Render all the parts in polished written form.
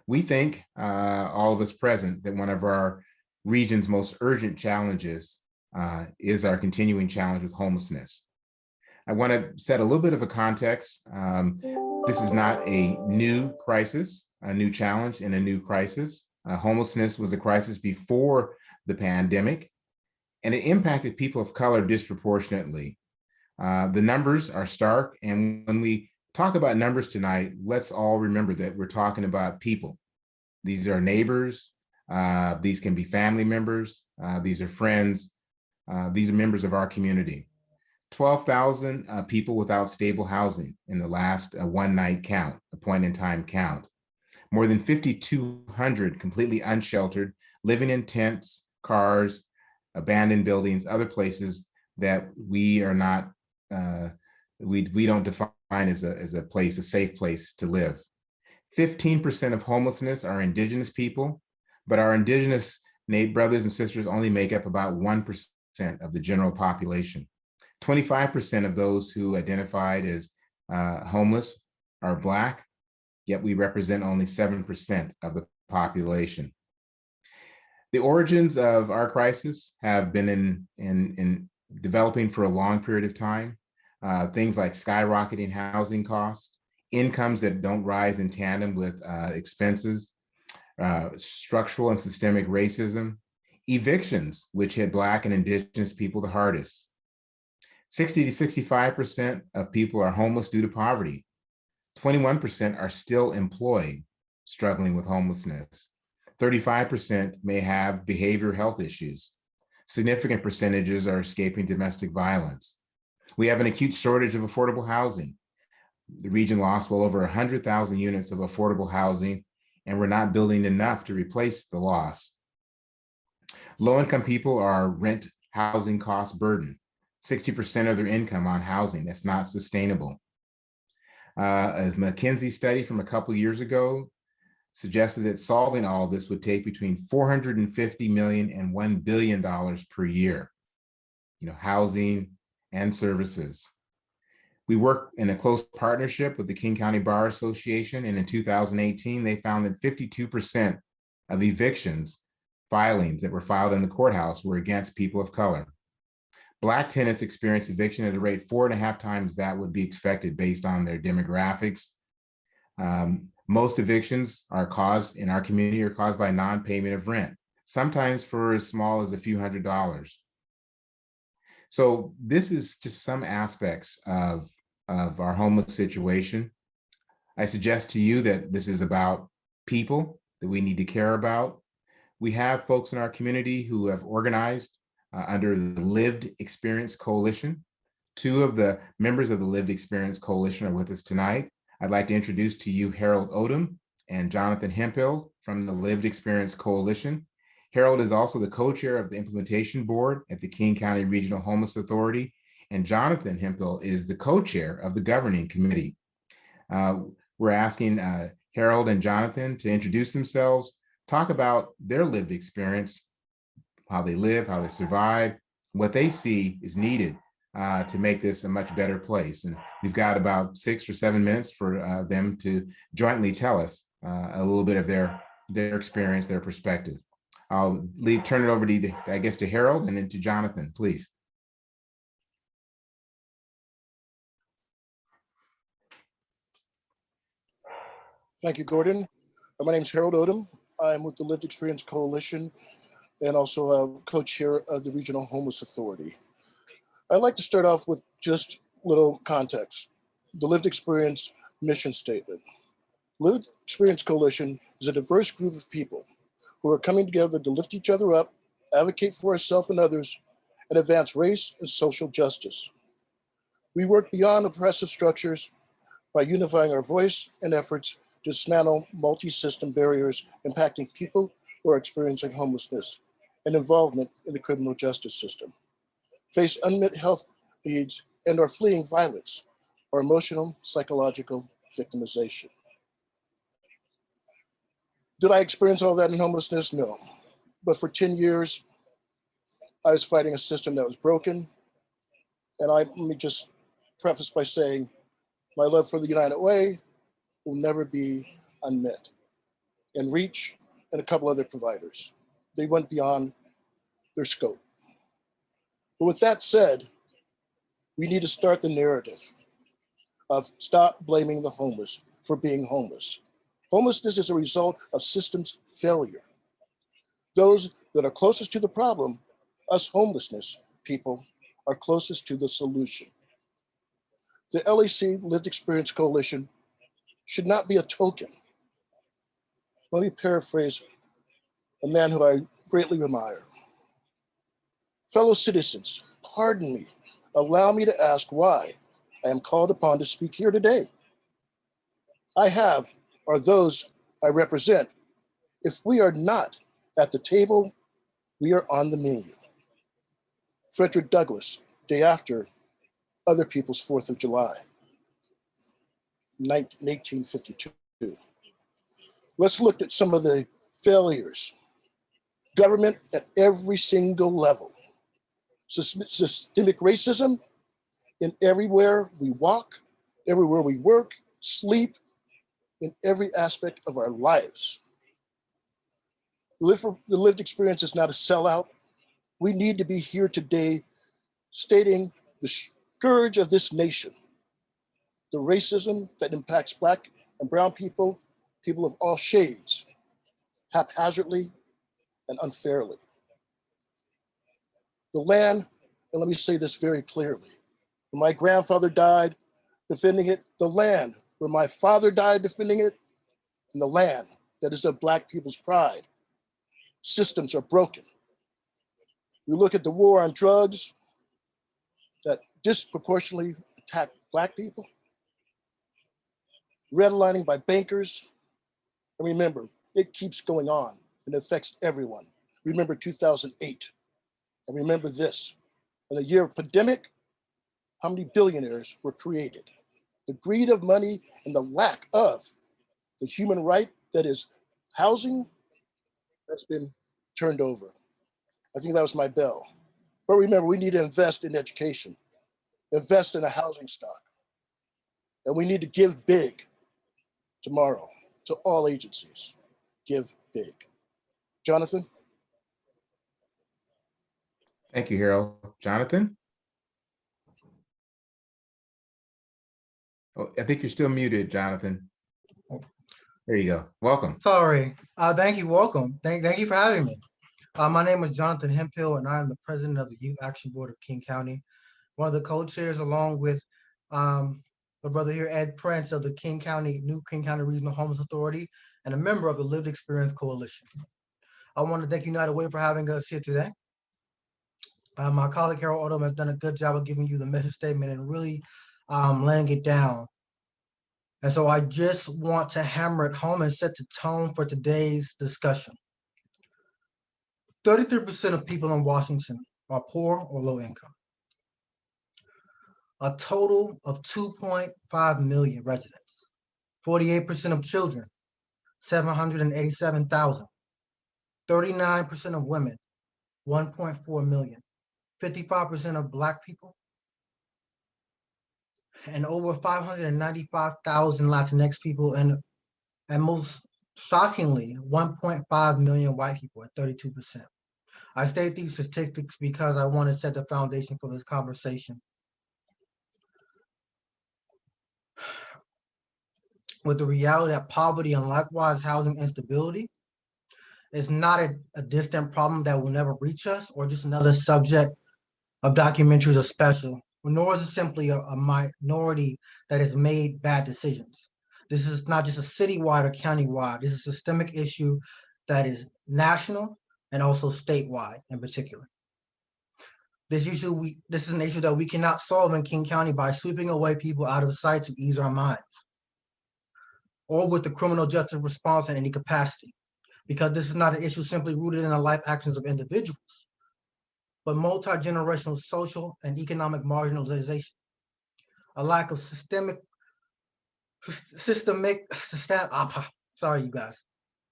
We think, all of us present, that one of our region's most urgent challenges is our continuing challenge with homelessness. I want to set a little bit of a context. This is not a new crisis, a new challenge and a new crisis. Homelessness was a crisis before the pandemic, and it impacted people of color disproportionately. The numbers are stark, and when we talk about numbers tonight, let's all remember that we're talking about people. These are neighbors, these can be family members, these are friends, these are members of our community. 12,000 people without stable housing in the last one night count, a point in time count. More than 5,200 completely unsheltered, living in tents, cars, abandoned buildings, other places that we are not, we don't define as a place, a safe place to live. 15% of homelessness are indigenous people, but our indigenous brothers and sisters only make up about 1% of the general population. 25% of those who identified as homeless are Black, yet we represent only 7% of the population. The origins of our crisis have been in developing for a long period of time. Things like skyrocketing housing costs, incomes that don't rise in tandem with expenses, structural and systemic racism, evictions, which hit Black and indigenous people the hardest. 60 to 65% of people are homeless due to poverty. 21% are still employed, struggling with homelessness. 35% may have behavioral health issues. Significant percentages are escaping domestic violence. We have an acute shortage of affordable housing. The region lost well over 100,000 units of affordable housing, and we're not building enough to replace the loss. Low-income people are rent housing cost burden. 60% of their income on housing. That's not sustainable. A McKinsey study from a couple years ago suggested that solving all this would take between $450 million and $1 billion per year. Housing and services. We work in a close partnership with the King County Bar Association, and in 2018, they found that 52% of evictions filings that were filed in the courthouse were against people of color. Black tenants experience eviction at a rate 4.5 times that would be expected based on their demographics. Most evictions are caused in our community are caused by non-payment of rent, sometimes for as small as a few $100s. So this is just some aspects of our homeless situation. I suggest to you that this is about people that we need to care about. We have folks in our community who have organized under the Lived Experience Coalition. Two of the members of the Lived Experience Coalition are with us tonight. I'd like to introduce to you Harold Odom and Jonathan Hemphill from the Lived Experience Coalition. Harold is also the co-chair of the implementation board at the King County Regional Homeless Authority, and Jonathan Hemphill is the co-chair of the governing committee. We're asking Harold and Jonathan to introduce themselves, talk about their lived experience, how they live, how they survive, what they see is needed to make this a much better place. And we've got about 6 or 7 minutes for them to jointly tell us a little bit of their experience, their perspective. I'll turn it over to, I guess, to Harold and then to Jonathan, please. Thank you, Gordon. My name is Harold Odom. I'm with the Lived Experience Coalition and also a co-chair of the Regional Homeless Authority. I'd like to start off with just a little context. The Lived Experience mission statement. Lived Experience Coalition is a diverse group of people who are coming together to lift each other up, advocate for ourselves and others, and advance race and social justice. We work beyond oppressive structures by unifying our voice and efforts to dismantle multi-system barriers impacting people who are experiencing homelessness and involvement in the criminal justice system, face unmet health needs, and are fleeing violence or emotional, psychological victimization. Did I experience all that in homelessness? No. But for 10 years, I was fighting a system that was broken. And let me just preface by saying, my love for the United Way will never be unmet. and Reach, and a couple other providers. They went beyond their scope. But with that said, we need to start the narrative of stop blaming the homeless for being homeless. Homelessness is a result of systems failure. Those that are closest to the problem, us homelessness people, are closest to the solution. The LEC Lived Experience Coalition should not be a token. Let me paraphrase a man who I greatly admire. Fellow citizens, pardon me, allow me to ask why I am called upon to speak here today. I have, or those I represent, if we are not at the table, we are on the menu. Frederick Douglass, day after other people's 4th of July, 1852. Let's look at some of the failures. Government at every single level. Systemic racism in everywhere we walk, everywhere we work, sleep, in every aspect of our lives. The lived experience is not a sellout. We need to be here today stating the scourge of this nation, the racism that impacts Black and brown people, people of all shades, haphazardly and unfairly. The land, and let me say this very clearly, when my grandfather died defending it, the land where my father died defending it, and the land that is of Black people's pride. Systems are broken. We look at the war on drugs that disproportionately attack Black people, redlining by bankers, and remember, it keeps going on and affects everyone. Remember 2008, and remember this. In the year of pandemic, how many billionaires were created? The greed of money and the lack of the human right that is housing that's been turned over. I think that was my bell. But remember, we need to invest in education, invest in a housing stock, and we need to give big tomorrow to all agencies. Give big. Jonathan? Thank you, Harold. Jonathan? Oh, I think you're still muted, Jonathan. There you go. Welcome. Sorry. Thank you. Welcome. Thank you for having me. My name is Jonathan Hemphill, and I am the president of the Youth Action Board of King County, one of the co-chairs along with the brother here, Ed Prince of the New King County Regional Homeless Authority, and a member of the Lived Experience Coalition. I want to thank United Way for having us here today. My colleague Harold Odom has done a good job of giving you the mission statement and really laying it down. And so I just want to hammer it home and set the tone for today's discussion. 33% of people in Washington are poor or low income. A total of 2.5 million residents, 48% of children, 787,000, 39% of women, 1.4 million, 55% of Black people, and over 595,000 Latinx people, and most shockingly, 1.5 million white people at 32%. I state these statistics because I want to set the foundation for this conversation. With the reality that poverty and likewise housing instability is not a distant problem that will never reach us or just another subject of documentaries or special, nor is it simply a minority that has made bad decisions. This is not just a citywide or countywide. This is a systemic issue that is national and also statewide in particular. This is an issue that we cannot solve in King County by sweeping away people out of sight to ease our minds, or with the criminal justice response in any capacity, because this is not an issue simply rooted in the life actions of individuals, but multi-generational social and economic marginalization, a lack of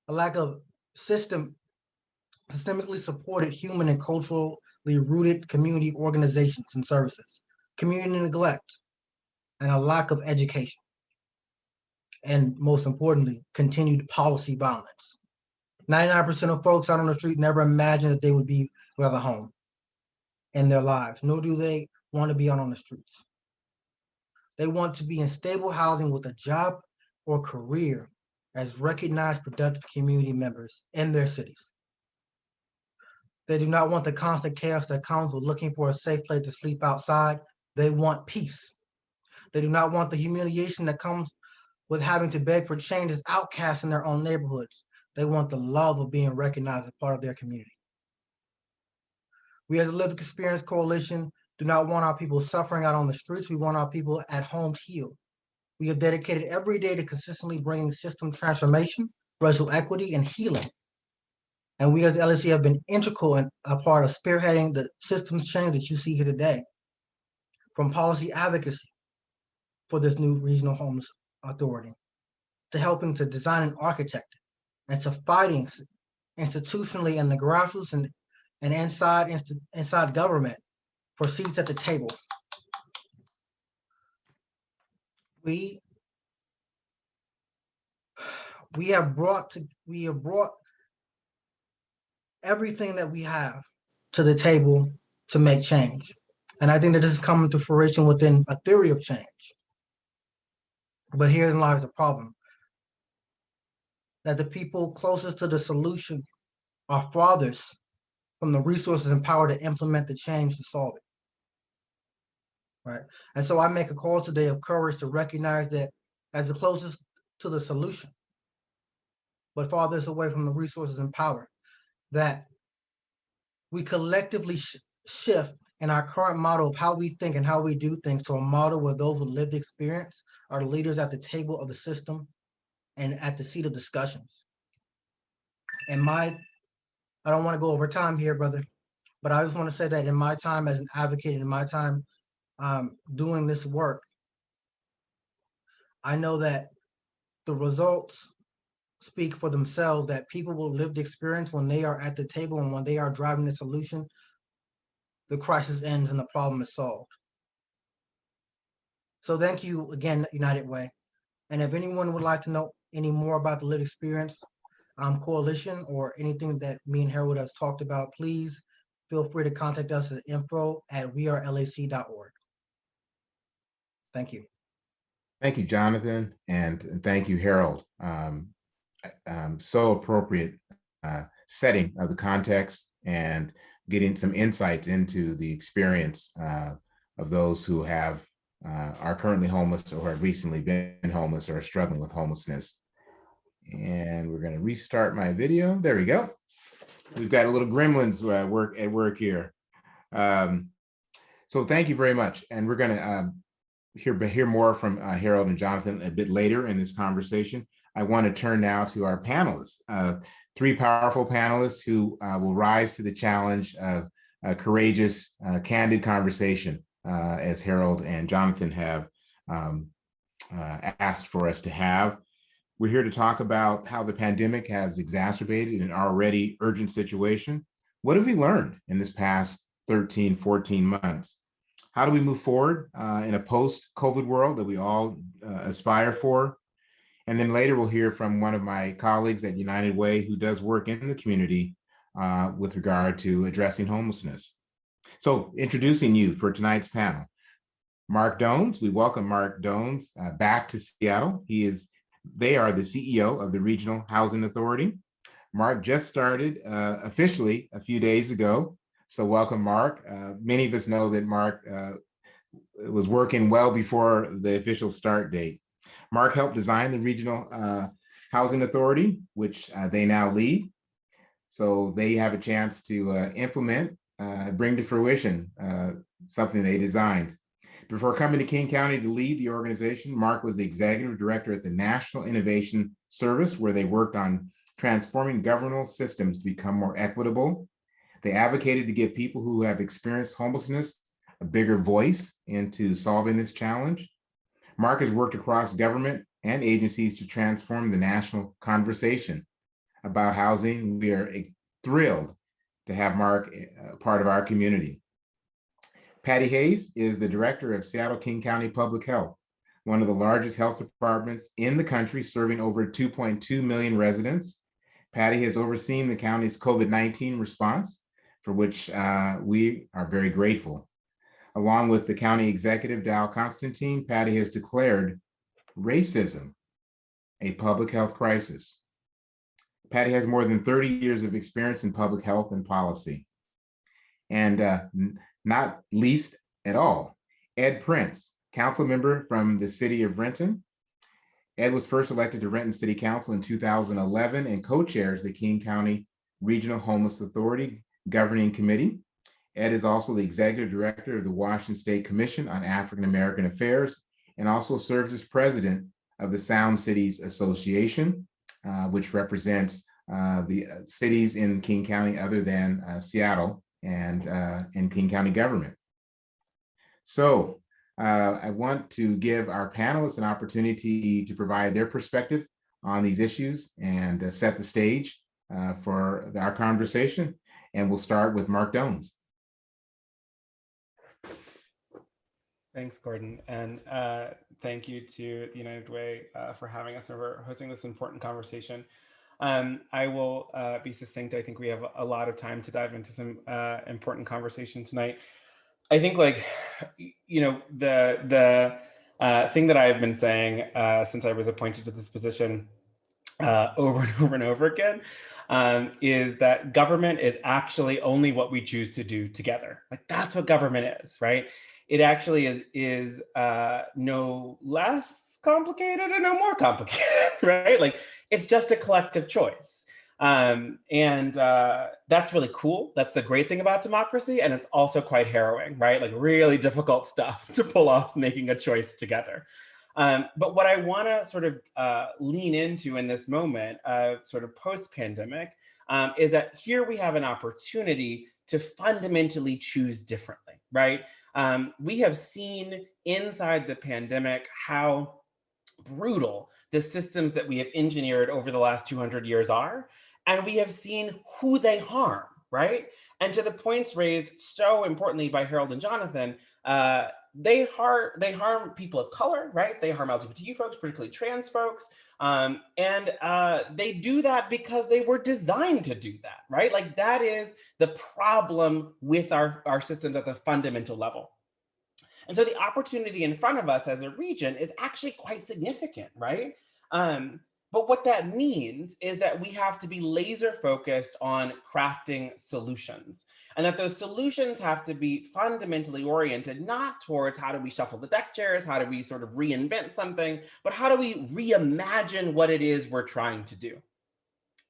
a lack of systemically supported human and culturally rooted community organizations and services, community neglect, and a lack of education. and most importantly, continued policy violence. 99% of folks out on the street never imagined that they would be without a home in their lives, nor do they want to be out on the streets. They want to be in stable housing with a job or career as recognized productive community members in their cities. They do not want the constant chaos that comes with looking for a safe place to sleep outside. They want peace. They do not want the humiliation that comes with having to beg for change as outcasts in their own neighborhoods. They want the love of being recognized as part of their community. We as a Lived Experience Coalition do not want our people suffering out on the streets. We want our people at home healed. We have dedicated every day to consistently bringing system transformation, racial equity, and healing. And we as the LSC have been integral and a part of spearheading the systems change that you see here today, from policy advocacy for this new regional homeless authority, to helping to design and architect it, and to fighting institutionally in the grassroots and inside government for seats at the table. We have brought everything that we have to the table to make change. And I think that this is coming to fruition within a theory of change. But herein lies the problem, that the people closest to the solution are farthest from the resources and power to implement the change to solve it. Right. And so I make a call today of courage to recognize that as the closest to the solution, but farthest away from the resources and power, that we collectively shift in our current model of how we think and how we do things to a model where those with lived experience are the leaders at the table of the system and at the seat of discussions. And I don't want to go over time here, brother, but I just want to say that in my time as an advocate, in my time doing this work, I know that the results speak for themselves, that people will lived experience when they are at the table and when they are driving the solution, the crisis ends and the problem is solved. So thank you again, United Way. And if anyone would like to know any more about the Lived Experience Coalition or anything that me and Harold has talked about, please feel free to contact us at info@wearelac.org. Thank you. Thank you, Jonathan, and thank you, Harold. So appropriate setting of the context and getting some insights into the experience of those who are currently homeless or have recently been homeless or are struggling with homelessness. And we're going to restart my video. There we go. We've got a little gremlins at work here. So thank you very much. And we're going to hear more from Harold and Jonathan a bit later in this conversation. I want to turn now to our panelists, three powerful panelists who will rise to the challenge of a courageous, candid conversation, as Harold and Jonathan have asked for us to have. We're here to talk about how the pandemic has exacerbated an already urgent situation. What have we learned in this past 13, 14 months? How do we move forward in a post-COVID world that we all aspire for? And then later we'll hear from one of my colleagues at United Way who does work in the community with regard to addressing homelessness. So introducing you for tonight's panel, Mark Dones. We welcome Mark Dones back to Seattle. They are the CEO of the Regional Housing Authority. Mark just started officially a few days ago. So welcome, Mark. Many of us know that Mark was working well before the official start date. Mark helped design the Regional Housing Authority, which they now lead. So they have a chance to implement, bring to fruition something they designed. Before coming to King County to lead the organization, Mark was the executive director at the National Innovation Service, where they worked on transforming governmental systems to become more equitable. They advocated to give people who have experienced homelessness a bigger voice into solving this challenge. Mark has worked across government and agencies to transform the national conversation about housing. We are thrilled to have Mark part of our community. Patty Hayes is the director of Seattle King County Public Health. one of the largest health departments in the country, serving over 2.2 million residents. Patty has overseen the county's COVID-19 response, for which we are very grateful. Along with the county executive, Dow Constantine, Patty has declared racism a public health crisis. Patty has more than 30 years of experience in public health and policy. And not least at all, Ed Prince, council member from the city of Renton. Ed was first elected to Renton City Council in 2011 and co-chairs the King County Regional Homeless Authority Governing Committee. Ed is also the executive director of the Washington State Commission on African American Affairs and also serves as president of the Sound Cities Association, which represents the cities in King County other than Seattle and King County government. So I want to give our panelists an opportunity to provide their perspective on these issues and set the stage for our conversation. And we'll start with Mark Dones. Thanks, Gordon. And thank you to the United Way for having us and for hosting this important conversation. I will be succinct. I think we have a lot of time to dive into some important conversation tonight. I think, like, you know, the thing that I've been saying since I was appointed to this position over and over and over again is that government is actually only what we choose to do together. Like, that's what government is, right? It actually is no less complicated and no more complicated, right? Like, it's just a collective choice. And that's really cool. That's the great thing about democracy. And it's also quite harrowing, right? Like, really difficult stuff to pull off making a choice together. But what I want to sort of lean into in this moment, sort of post-pandemic, is that here we have an opportunity to fundamentally choose differently, right? We have seen inside the pandemic how brutal the systems that we have engineered over the last 200 years are, and we have seen who they harm, right? And to the points raised so importantly by Harold and Jonathan, they harm people of color, right? They harm LGBT folks, particularly trans folks. And they do that because they were designed to do that, right? Like, that is the problem with our systems at the fundamental level. And so the opportunity in front of us as a region is actually quite significant, right? But what that means is that we have to be laser focused on crafting solutions, and that those solutions have to be fundamentally oriented not towards how do we shuffle the deck chairs, how do we sort of reinvent something, but how do we reimagine what it is we're trying to do.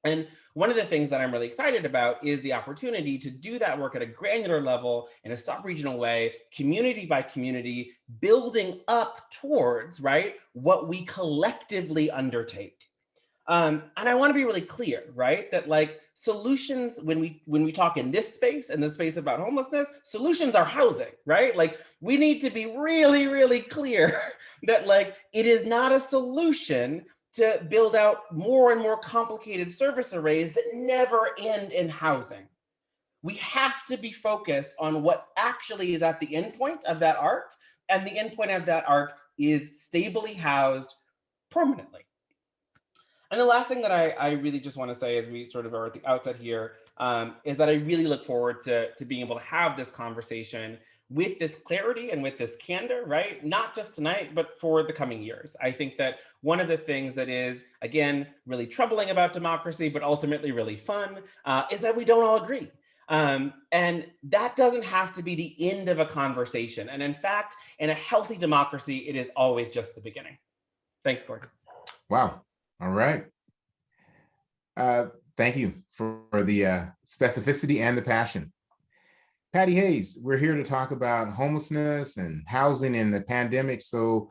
And one of the things that I'm really excited about is the opportunity to do that work at a granular level in a sub-regional way, community by community, building up towards, right, what we collectively undertake. And I want to be really clear, right, that, like, solutions, when we talk in this space about homelessness, solutions are housing, right? Like, we need to be really, really clear that, like, it is not a solution to build out more and more complicated service arrays that never end in housing. We have to be focused on what actually is at the endpoint of that arc, and the endpoint of that arc is stably housed permanently. And the last thing that I really just want to say as we sort of are at the outset here is that I really look forward to being able to have this conversation with this clarity and with this candor, right? Not just tonight, but for the coming years. I think that one of the things that is, again, really troubling about democracy, but ultimately really fun, is that we don't all agree. And that doesn't have to be the end of a conversation. And in fact, in a healthy democracy, it is always just the beginning. Thanks, Gordon. Wow. All right. Thank you for the specificity and the passion. Patty Hayes, we're here to talk about homelessness and housing in the pandemic. So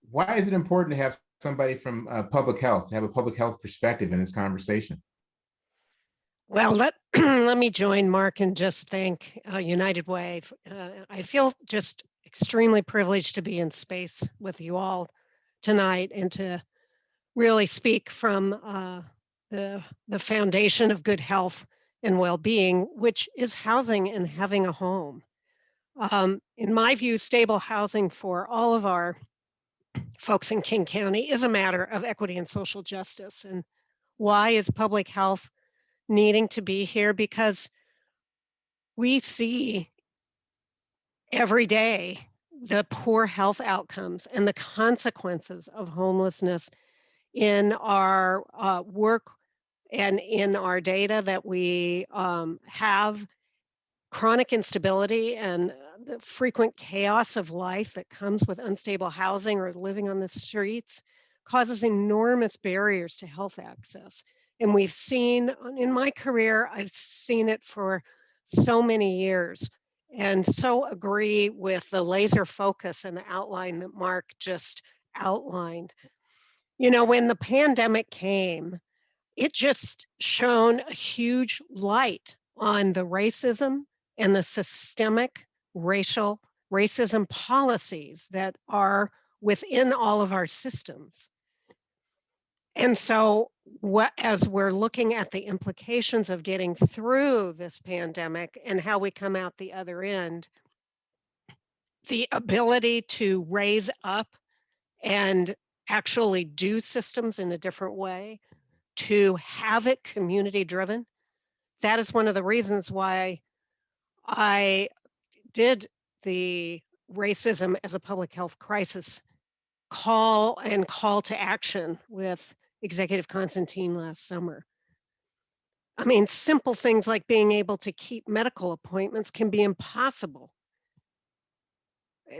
why is it important to have somebody from public health, to have a public health perspective in this conversation? Well, let me join Mark and just thank United Way. I feel just extremely privileged to be in space with you all tonight and to really speak from the foundation of good health and well-being, which is housing and having a home. In my view, stable housing for all of our folks in King County is a matter of equity and social justice. And why is public health needing to be here? Because we see every day the poor health outcomes and the consequences of homelessness in our work and in our data that we have. Chronic instability and the frequent chaos of life that comes with unstable housing or living on the streets causes enormous barriers to health access. And we've seen, in my career, I've seen it for so many years, and so agree with the laser focus and the outline that Mark just outlined. You know, when the pandemic came, it just shone a huge light on the racism and the systemic racism policies that are within all of our systems. And so as we're looking at the implications of getting through this pandemic and how we come out the other end, the ability to raise up and actually do systems in a different way, to have it community driven, that is one of the reasons why I did the racism as a public health crisis call to action with Executive Constantine last summer. I mean, simple things like being able to keep medical appointments can be impossible.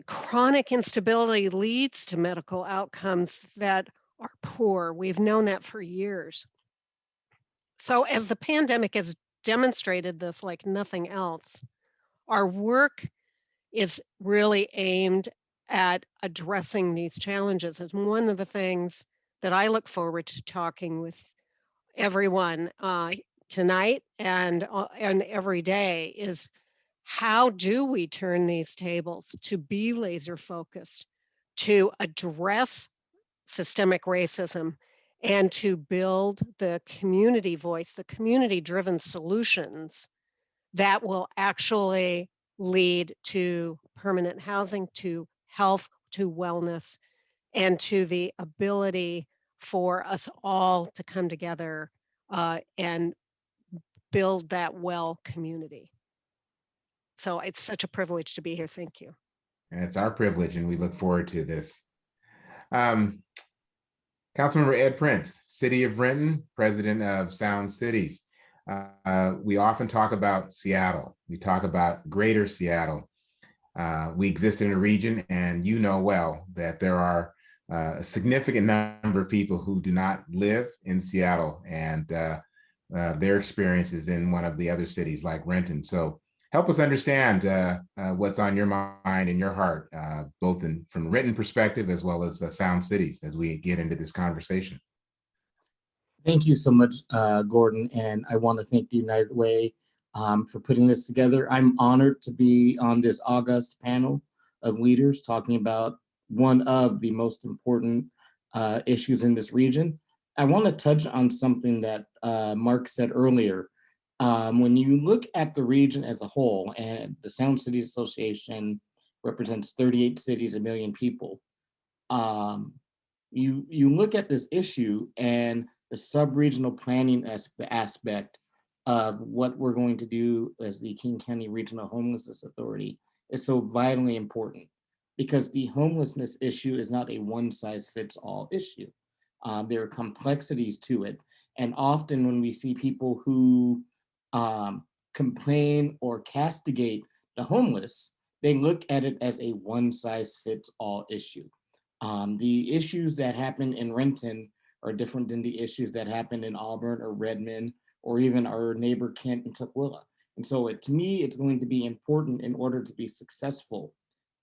Chronic instability leads to medical outcomes that are poor. We've known that for years. So as the pandemic has demonstrated this like nothing else, our work is really aimed at addressing these challenges. And one of the things that I look forward to talking with everyone tonight and every day is, how do we turn these tables to be laser focused, to address systemic racism, and to build the community voice, the community-driven solutions that will actually lead to permanent housing, to health, to wellness, and to the ability for us all to come together and build that well community. So it's such a privilege to be here. Thank you. And it's our privilege, and we look forward to this. Councilmember Ed Prince, City of Renton, President of Sound Cities. We often talk about Seattle. We talk about Greater Seattle. We exist in a region, and you know well that there are a significant number of people who do not live in Seattle, and their experiences in one of the other cities like Renton. So help us understand what's on your mind and your heart, both from Renton perspective as well as the Sound Cities as we get into this conversation. Thank you so much, Gordon, and I want to thank the United Way for putting this together. I'm honored to be on this august panel of leaders talking about one of the most important issues in this region. I want to touch on something that Mark said earlier. When you look at the region as a whole, and the Sound Cities Association represents 38 cities, 1 million people, you look at this issue and the sub-regional planning aspect of what we're going to do as the King County Regional Homelessness Authority is so vitally important, because the homelessness issue is not a one-size-fits-all issue. There are complexities to it. And often when we see people who complain or castigate the homeless, they look at it as a one-size-fits-all issue. The issues that happen in Renton are different than the issues that happen in Auburn or Redmond or even our neighbor Kent and Tukwila. And so to me, it's going to be important in order to be successful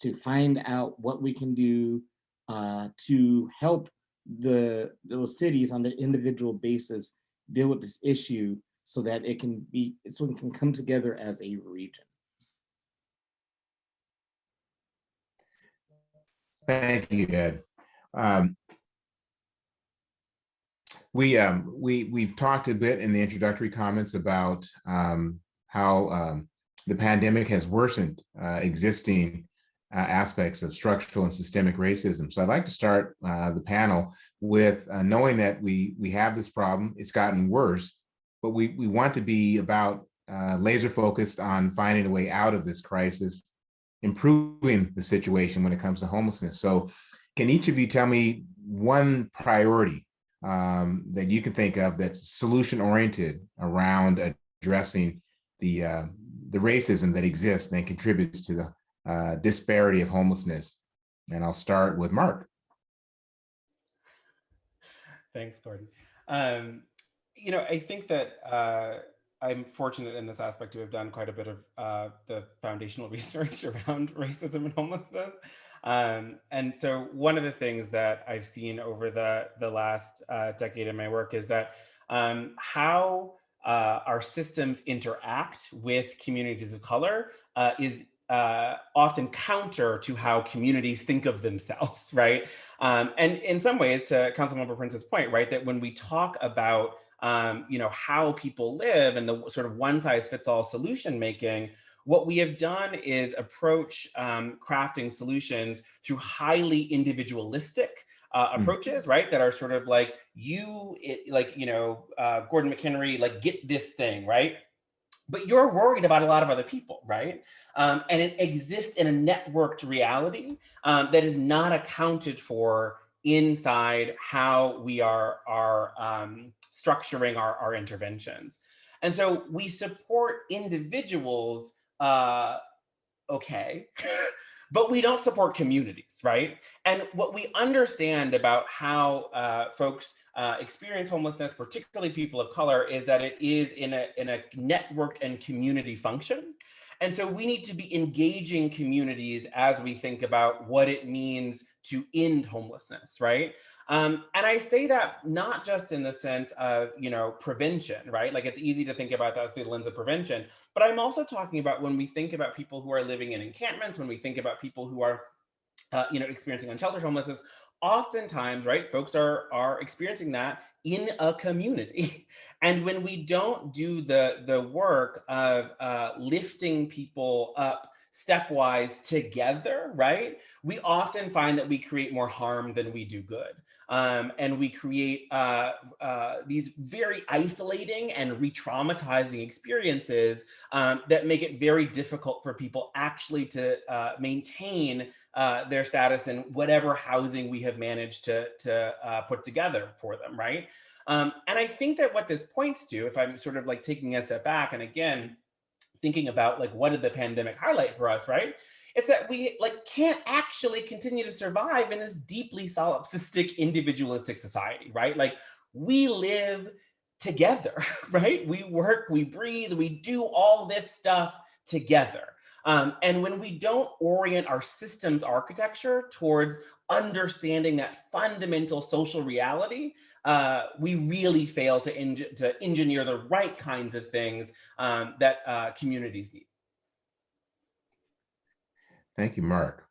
to find out what we can do to help those cities on the individual basis deal with this issue so that it can come together as a region. Thank you, Ed. We've talked a bit in the introductory comments about how the pandemic has worsened existing aspects of structural and systemic racism. So I'd like to start the panel with knowing that we have this problem. It's gotten worse, but we want to be about laser focused on finding a way out of this crisis, improving the situation when it comes to homelessness. So can each of you tell me one priority that you can think of that's solution oriented around addressing the racism that exists and contributes to the disparity of homelessness? And I'll start with Mark. Thanks, Gordon. I think that I'm fortunate in this aspect to have done quite a bit of the foundational research around racism and homelessness. And so one of the things that I've seen over the last decade in my work is that how our systems interact with communities of color is often counter to how communities think of themselves, right? And in some ways, to Councilmember Prince's point, right, that when we talk about how people live and the sort of one size fits all solution making, what we have done is approach crafting solutions through highly individualistic approaches, right? That are sort of like Gordon McHenry, like get this thing, right? But you're worried about a lot of other people, right? And it exists in a networked reality that is not accounted for inside how we are structuring our interventions. And so we support individuals, okay, but we don't support communities, right? And what we understand about how folks experience homelessness, particularly people of color, is that it is in a networked and community function. And so we need to be engaging communities as we think about what it means to end homelessness, right? And I say that not just in the sense of, prevention, right? Like it's easy to think about that through the lens of prevention, but I'm also talking about when we think about people who are living in encampments, when we think about people who are, experiencing unsheltered homelessness, oftentimes, right, folks are experiencing that in a community. And when we don't do the work of lifting people up stepwise together, right, we often find that we create more harm than we do good. And we create these very isolating and re-traumatizing experiences that make it very difficult for people actually to maintain their status in whatever housing we have managed to put together for them, right? And I think that what this points to, if I'm sort of like taking a step back and again, thinking about like what did the pandemic highlight for us, right? It's that we like can't actually continue to survive in this deeply solipsistic individualistic society, right? Like we live together, right? We work, we breathe, we do all this stuff together. And when we don't orient our systems architecture towards understanding that fundamental social reality, we really fail to engineer the right kinds of things that communities need. Thank you, Mark.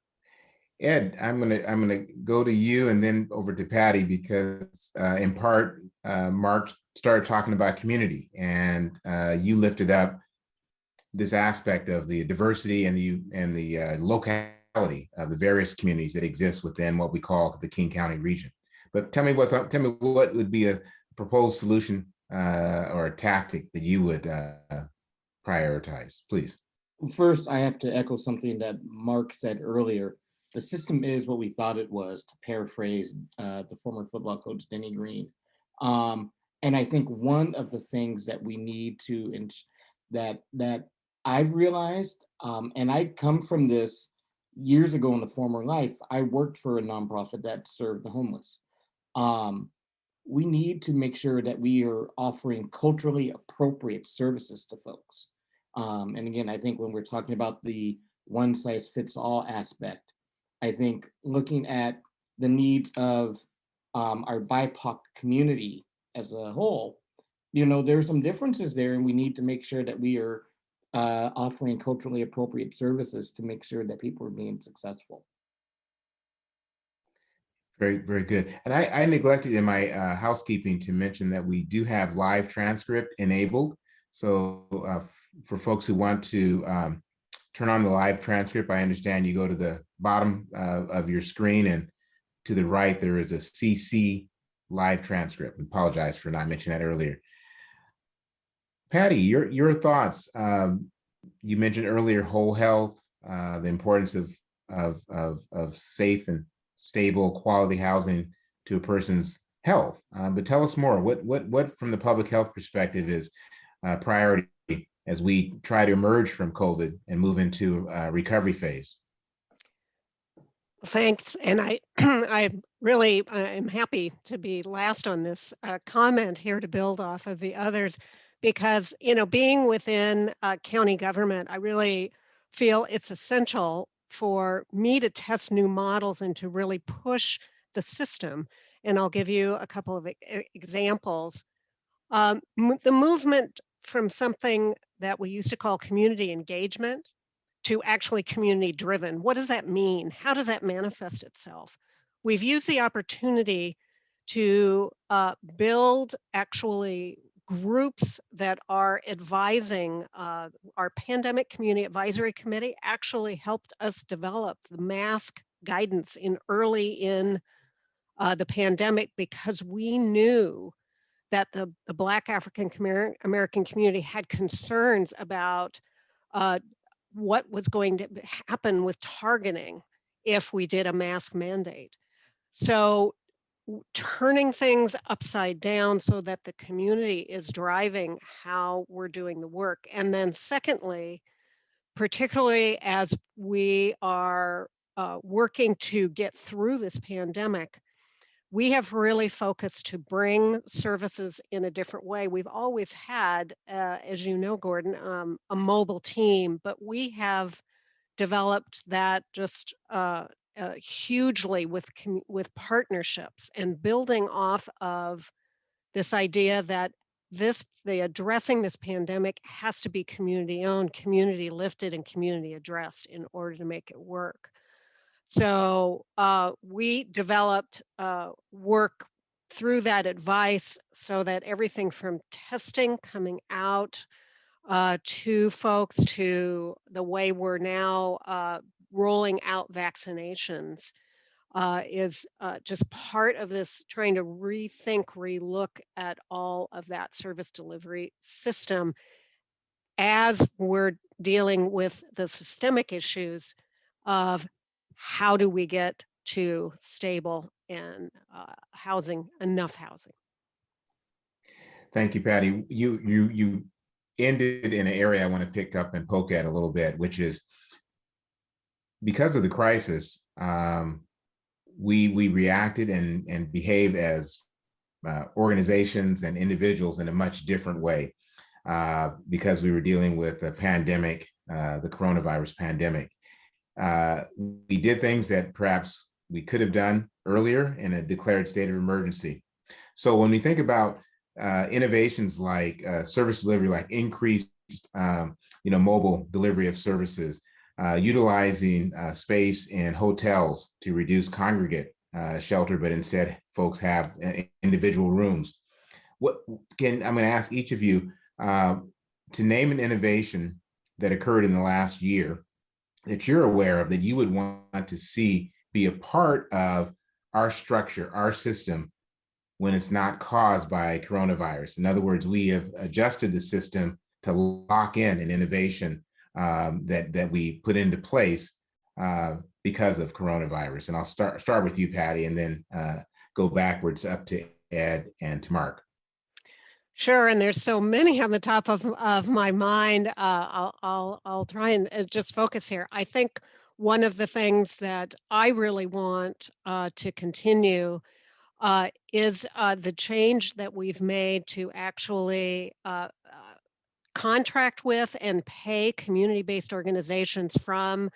Ed, I'm gonna go to you and then over to Patty because in part, Mark started talking about community and you lifted up this aspect of the diversity and the locality of the various communities that exist within what we call the King County region. But tell me what would be a proposed solution or a tactic that you would prioritize, please. First, I have to echo something that Mark said earlier. The system is what we thought it was, to paraphrase the former football coach, Denny Green. And I think one of the things that we need to, that I've realized, and I come from this years ago in the former life, I worked for a nonprofit that served the homeless. We need to make sure that we are offering culturally appropriate services to folks. And again, I think when we're talking about the one size fits all aspect, I think looking at the needs of our BIPOC community as a whole, there's some differences there, and we need to make sure that we are offering culturally appropriate services to make sure that people are being successful. Very, very good. And I neglected in my housekeeping to mention that we do have live transcript enabled. So for folks who want to turn on the live transcript, I understand you go to the bottom of your screen, and to the right, there is a CC live transcript. I apologize for not mentioning that earlier. Patty, your thoughts. You mentioned earlier whole health, the importance of safe and stable quality housing to a person's health. But tell us more. What from the public health perspective is priority as we try to emerge from COVID and move into a recovery phase? Thanks. And I, I'm happy to be last on this comment here to build off of the others, because, being within county government, I really feel it's essential for me to test new models and to really push the system. And I'll give you a couple of examples. The movement from something that we used to call community engagement to actually community driven. What does that mean? How does that manifest itself? We've used the opportunity to build actually groups that are advising. Our pandemic community advisory committee actually helped us develop the mask guidance early in the pandemic, because we knew that the Black African American community had concerns about what was going to happen with targeting if we did a mask mandate. So turning things upside down so that the community is driving how we're doing the work. And then secondly, particularly as we are working to get through this pandemic, we have really focused to bring services in a different way. We've always had, as you know, Gordon, a mobile team, but we have developed that just hugely with partnerships and building off of this idea that the addressing this pandemic has to be community owned, community lifted, and community addressed in order to make it work. So we developed work through that advice so that everything from testing coming out to folks to the way we're now rolling out vaccinations is just part of this trying to rethink, relook at all of that service delivery system as we're dealing with the systemic issues of how do we get to stable and housing, enough housing. Thank you, Patty. You ended in an area I want to pick up and poke at a little bit, which is because of the crisis, we reacted and behaved as organizations and individuals in a much different way because we were dealing with a pandemic, the coronavirus pandemic. We did things that perhaps we could have done earlier in a declared state of emergency. So when we think about innovations like service delivery, like increased mobile delivery of services, utilizing space in hotels to reduce congregate shelter, but instead folks have individual rooms. I'm going to ask each of you to name an innovation that occurred in the last year that you're aware of that you would want to see be a part of our structure, our system, when it's not caused by coronavirus. In other words, we have adjusted the system to lock in an innovation that we put into place because of coronavirus. And I'll start with you, Patty, and then go backwards up to Ed and to Mark. Sure, and there's so many on the top of my mind. I'll try and just focus here. I think one of the things that I really want to continue is the change that we've made to actually contract with and pay community-based organizations from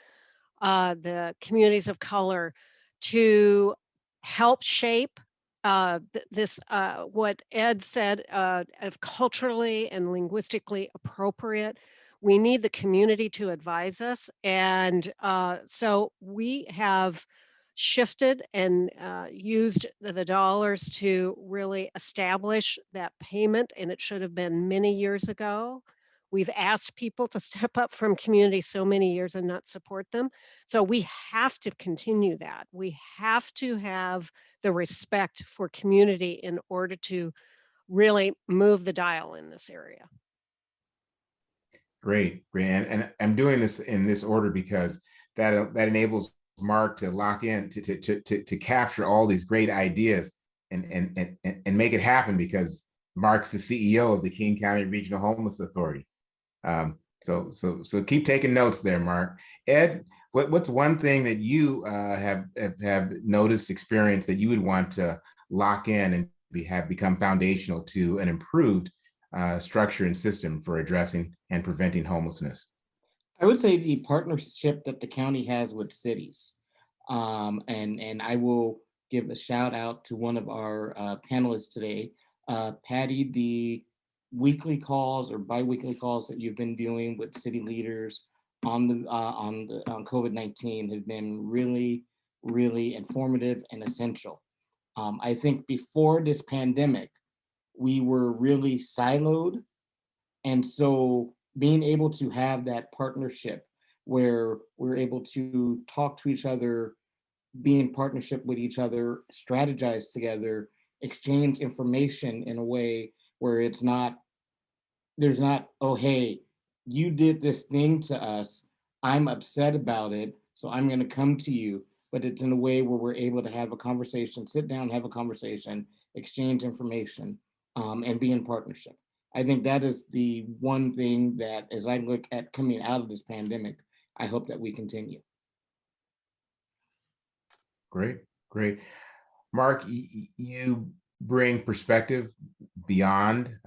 the communities of color to help shape what Ed said, of culturally and linguistically appropriate. We need the community to advise us. And so we have shifted and used the dollars to really establish that payment, and it should have been many years ago. We've asked people to step up from community so many years and not support them. So we have to continue that. We have to have the respect for community in order to really move the dial in this area. Great, great. And I'm doing this in this order because that enables Mark to lock in, to capture all these great ideas and make it happen, because Mark's the CEO of the King County Regional Homeless Authority. So keep taking notes there, Mark. Ed, what's one thing that you have noticed, experienced, that you would want to lock in and have become foundational to an improved structure and system for addressing and preventing homelessness? I would say the partnership that the county has with cities. And I will give a shout out to one of our panelists today, Patty. The weekly calls or biweekly calls that you've been doing with city leaders on COVID-19 have been really, really informative and essential. I think before this pandemic, we were really siloed, and so being able to have that partnership where we're able to talk to each other, be in partnership with each other, strategize together, exchange information in a way where there's not, oh, hey, you did this thing to us, I'm upset about it, so I'm going to come to you. But it's in a way where we're able to have a conversation, sit down, have a conversation, exchange information, and be in partnership. I think that is the one thing that, as I look at coming out of this pandemic, I hope that we continue. Great, great. Mark, you bring perspective beyond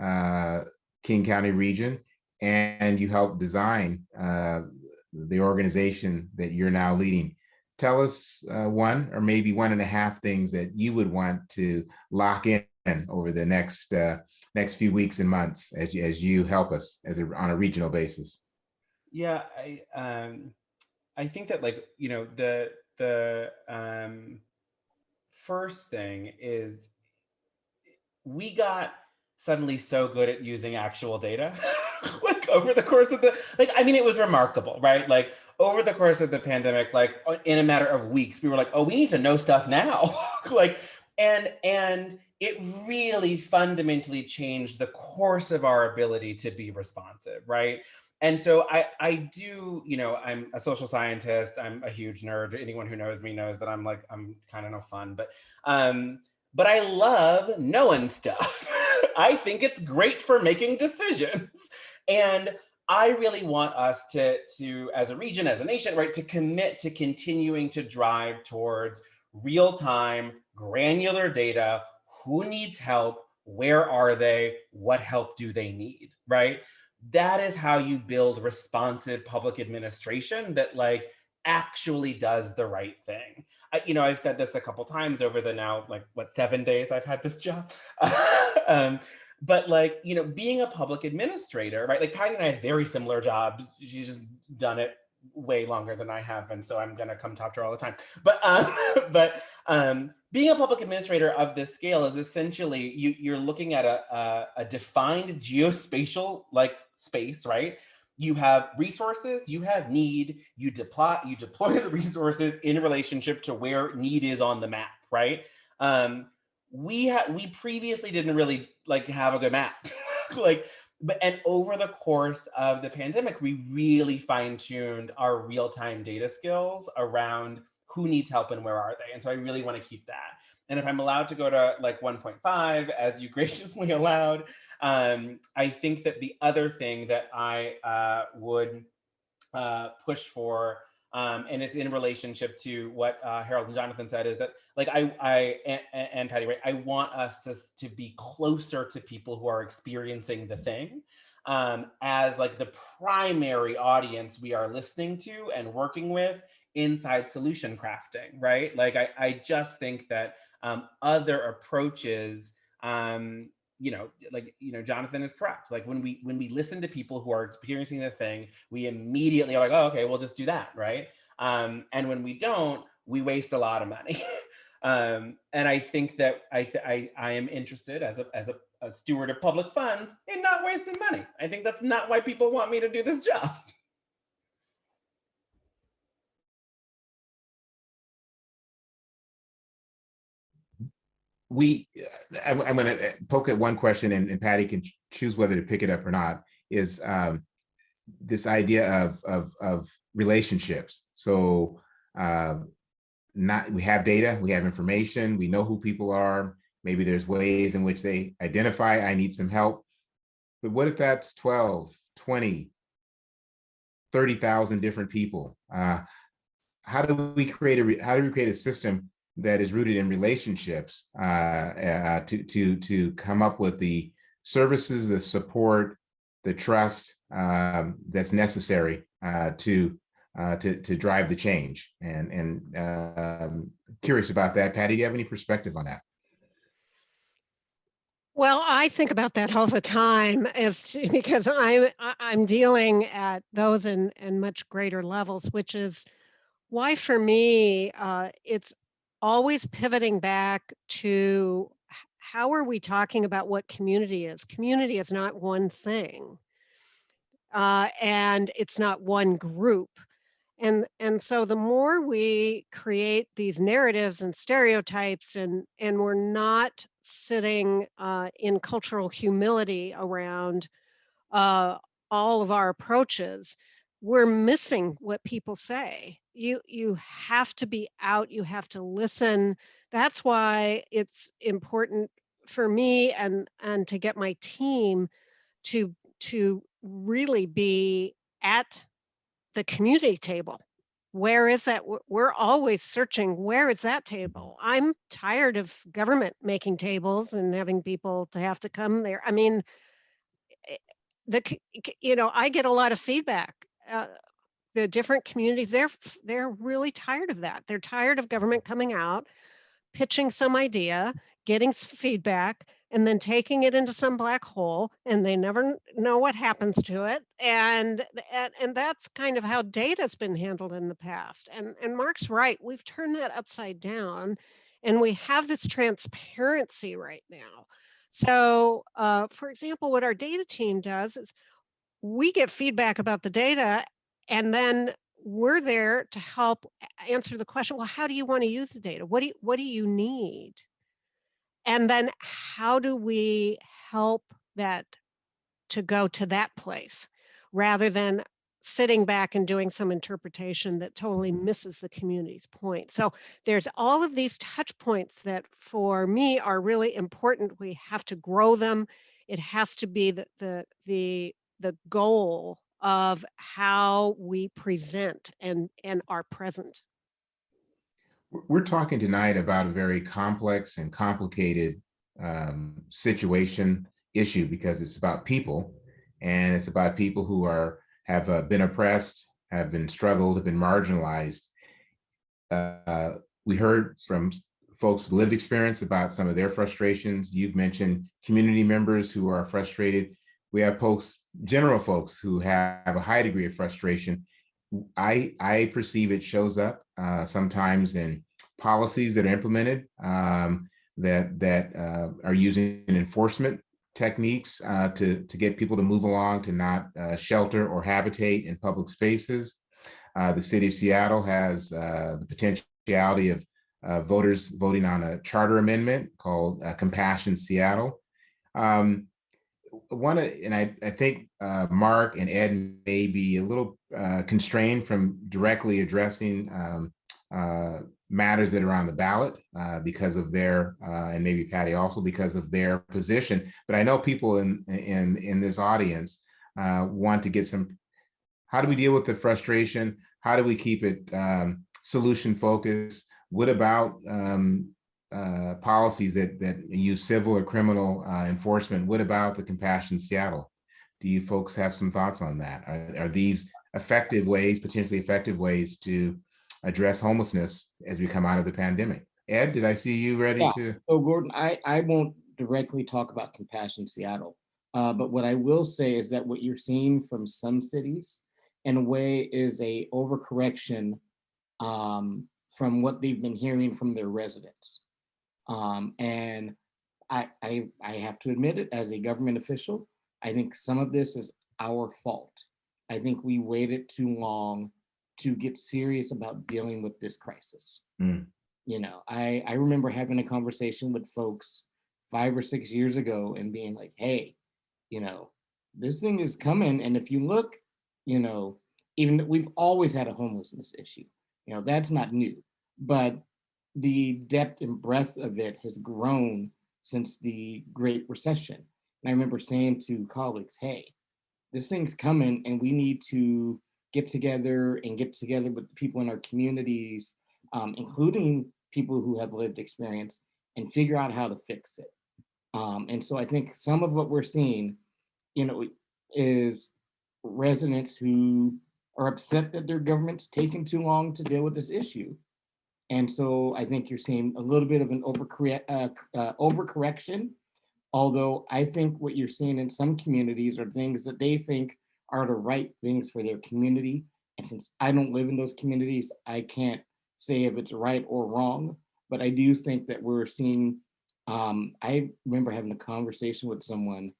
King County region, and you help design the organization that you're now leading. Tell us one or maybe one and a half things that you would want to lock in over the next few weeks and months as you help us on a regional basis. Yeah, I think that, like, you know, the first thing is we got suddenly so good at using actual data. Like over the course of it was remarkable, right? Like over the course of the pandemic, like in a matter of weeks, we were like, oh, we need to know stuff now. Like, and it really fundamentally changed the course of our ability to be responsive, right? And so I do, you know, I'm a social scientist. I'm a huge nerd. Anyone who knows me knows that I'm kind of no fun, but I love knowing stuff. I think it's great for making decisions. And I really want us to, as a region, as a nation, right, to commit to continuing to drive towards real-time, granular data. Who needs help? Where are they? What help do they need, right? That is how you build responsive public administration that like actually does the right thing. I've said this a couple times over the now 7 days I've had this job. But being a public administrator, right? Like Patty and I have very similar jobs. She's just done it way longer than I have, and so I'm gonna come talk to her all the time. But being a public administrator of this scale is essentially you're looking at a defined geospatial space, right? You have resources, you have need, you deploy the resources in relationship to where need is on the map, right? We previously didn't really have a good map. And over the course of the pandemic, we really fine-tuned our real-time data skills around who needs help and where are they. And so I really want to keep that. And if I'm allowed to go to 1.5, as you graciously allowed, I think that the other thing that I would push for, and it's in relationship to what Harold and Jonathan said, is that I and Patty, right? I want us to be closer to people who are experiencing the thing as the primary audience we are listening to and working with inside solution crafting, right? I just think that other approaches, Jonathan is correct. When we listen to people who are experiencing the thing, we immediately are like, oh, okay, we'll just do that, right? And when we don't, we waste a lot of money. And I think that I am interested as a steward of public funds in not wasting money. I think that's not why people want me to do this job. I'm going to poke at one question, and Patty can choose whether to pick it up or not, is this idea of relationships. So we have data, we have information, we know who people are. Maybe there's ways in which they identify, I need some help. But what if that's 12, 20, 30,000 different people? How do we create a system that is rooted in relationships to come up with the services, the support, the trust that's necessary to drive the change? And curious about that. Patty, do you have any perspective on that? Well, I think about that all the time because I'm dealing at those and much greater levels, which is why for me, it's always pivoting back to how are we talking about what community is? Community is not one thing, and it's not one group. And so the more we create these narratives and stereotypes, and we're not sitting in cultural humility around all of our approaches, we're missing what people say. You have to be out, you have to listen. That's why it's important for me and to get my team to really be at the community table. Where is that? We're always searching, where is that table? I'm tired of government making tables and having people to have to come there. I mean, I get a lot of feedback. The different communities, they're really tired of that. They're tired of government coming out, pitching some idea, getting feedback, and then taking it into some black hole, and they never know what happens to it. And that's kind of how data's been handled in the past. And Mark's right, we've turned that upside down, and we have this transparency right now. So, for example, what our data team does is we get feedback about the data, and then we're there to help answer the question, well, how do you want to use the data? What do you need? And then how do we help that to go to that place rather than sitting back and doing some interpretation that totally misses the community's point? So there's all of these touch points that for me are really important. We have to grow them. It has to be the goal of how we present and are present. We're talking tonight about a very complex and complicated situation issue, because it's about people, and it's about people who have been oppressed, have been struggled, have been marginalized. We heard from folks with lived experience about some of their frustrations. You've mentioned community members who are frustrated. We have general folks who have a high degree of frustration. I perceive it shows up sometimes in policies that are implemented that are using enforcement techniques to get people to move along, to not shelter or habitate in public spaces. The city of Seattle has the potentiality of voters voting on a charter amendment called Compassion Seattle. I think Mark and Ed may be a little constrained from directly addressing matters that are on the ballot because of their, and maybe Patty also because of their position. But I know people in this audience want to get some. How do we deal with the frustration? How do we keep it solution focused? What about policies that use civil or criminal enforcement? What about the Compassion Seattle? Do you folks have some thoughts on that? Are these effective ways, potentially effective ways to address homelessness as we come out of the pandemic? Ed, did I see you ready to? So Gordon, I won't directly talk about Compassion Seattle, but what I will say is that what you're seeing from some cities in a way is a overcorrection from what they've been hearing from their residents. And I have to admit it, as a government official, I think some of this is our fault. I think we waited too long to get serious about dealing with this crisis. Mm. You know, I remember having a conversation with folks 5 or 6 years ago and being like, hey, you know, this thing is coming. And if you look, you know, even we've always had a homelessness issue, you know, that's not new, but the depth and breadth of it has grown since the Great Recession. And I remember saying to colleagues, hey, this thing's coming and we need to get together with the people in our communities, including people who have lived experience, and figure out how to fix it. And so I think some of what we're seeing, you know, is residents who are upset that their government's taking too long to deal with this issue. And so I think you're seeing a little bit of an overcorrection, although I think what you're seeing in some communities are things that they think are the right things for their community. And since I don't live in those communities, I can't say if it's right or wrong, but I do think that we're seeing, I remember having a conversation with someone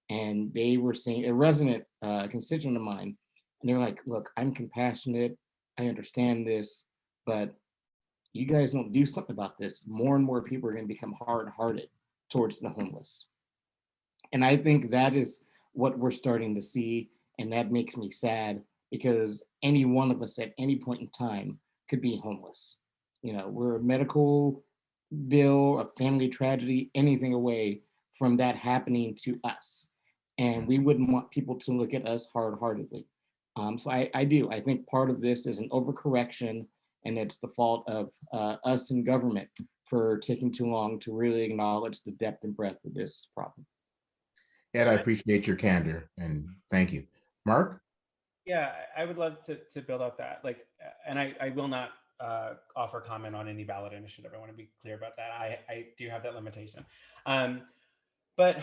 and they were saying, a resident constituent of mine, and they're like, look, I'm compassionate, I understand this, but you guys don't do something about this, more and more people are going to become hard-hearted towards the homeless. And I think that is what we're starting to see. And that makes me sad because any one of us at any point in time could be homeless. You know, we're a medical bill, a family tragedy, anything away from that happening to us. And we wouldn't want people to look at us hard-heartedly. So I do. I think part of this is an overcorrection, and it's the fault of us in government for taking too long to really acknowledge the depth and breadth of this problem. Ed, I appreciate your candor and thank you. Mark? Yeah, I would love to build off that. Like, and I will not offer comment on any ballot initiative. I want to be clear about that. I do have that limitation. But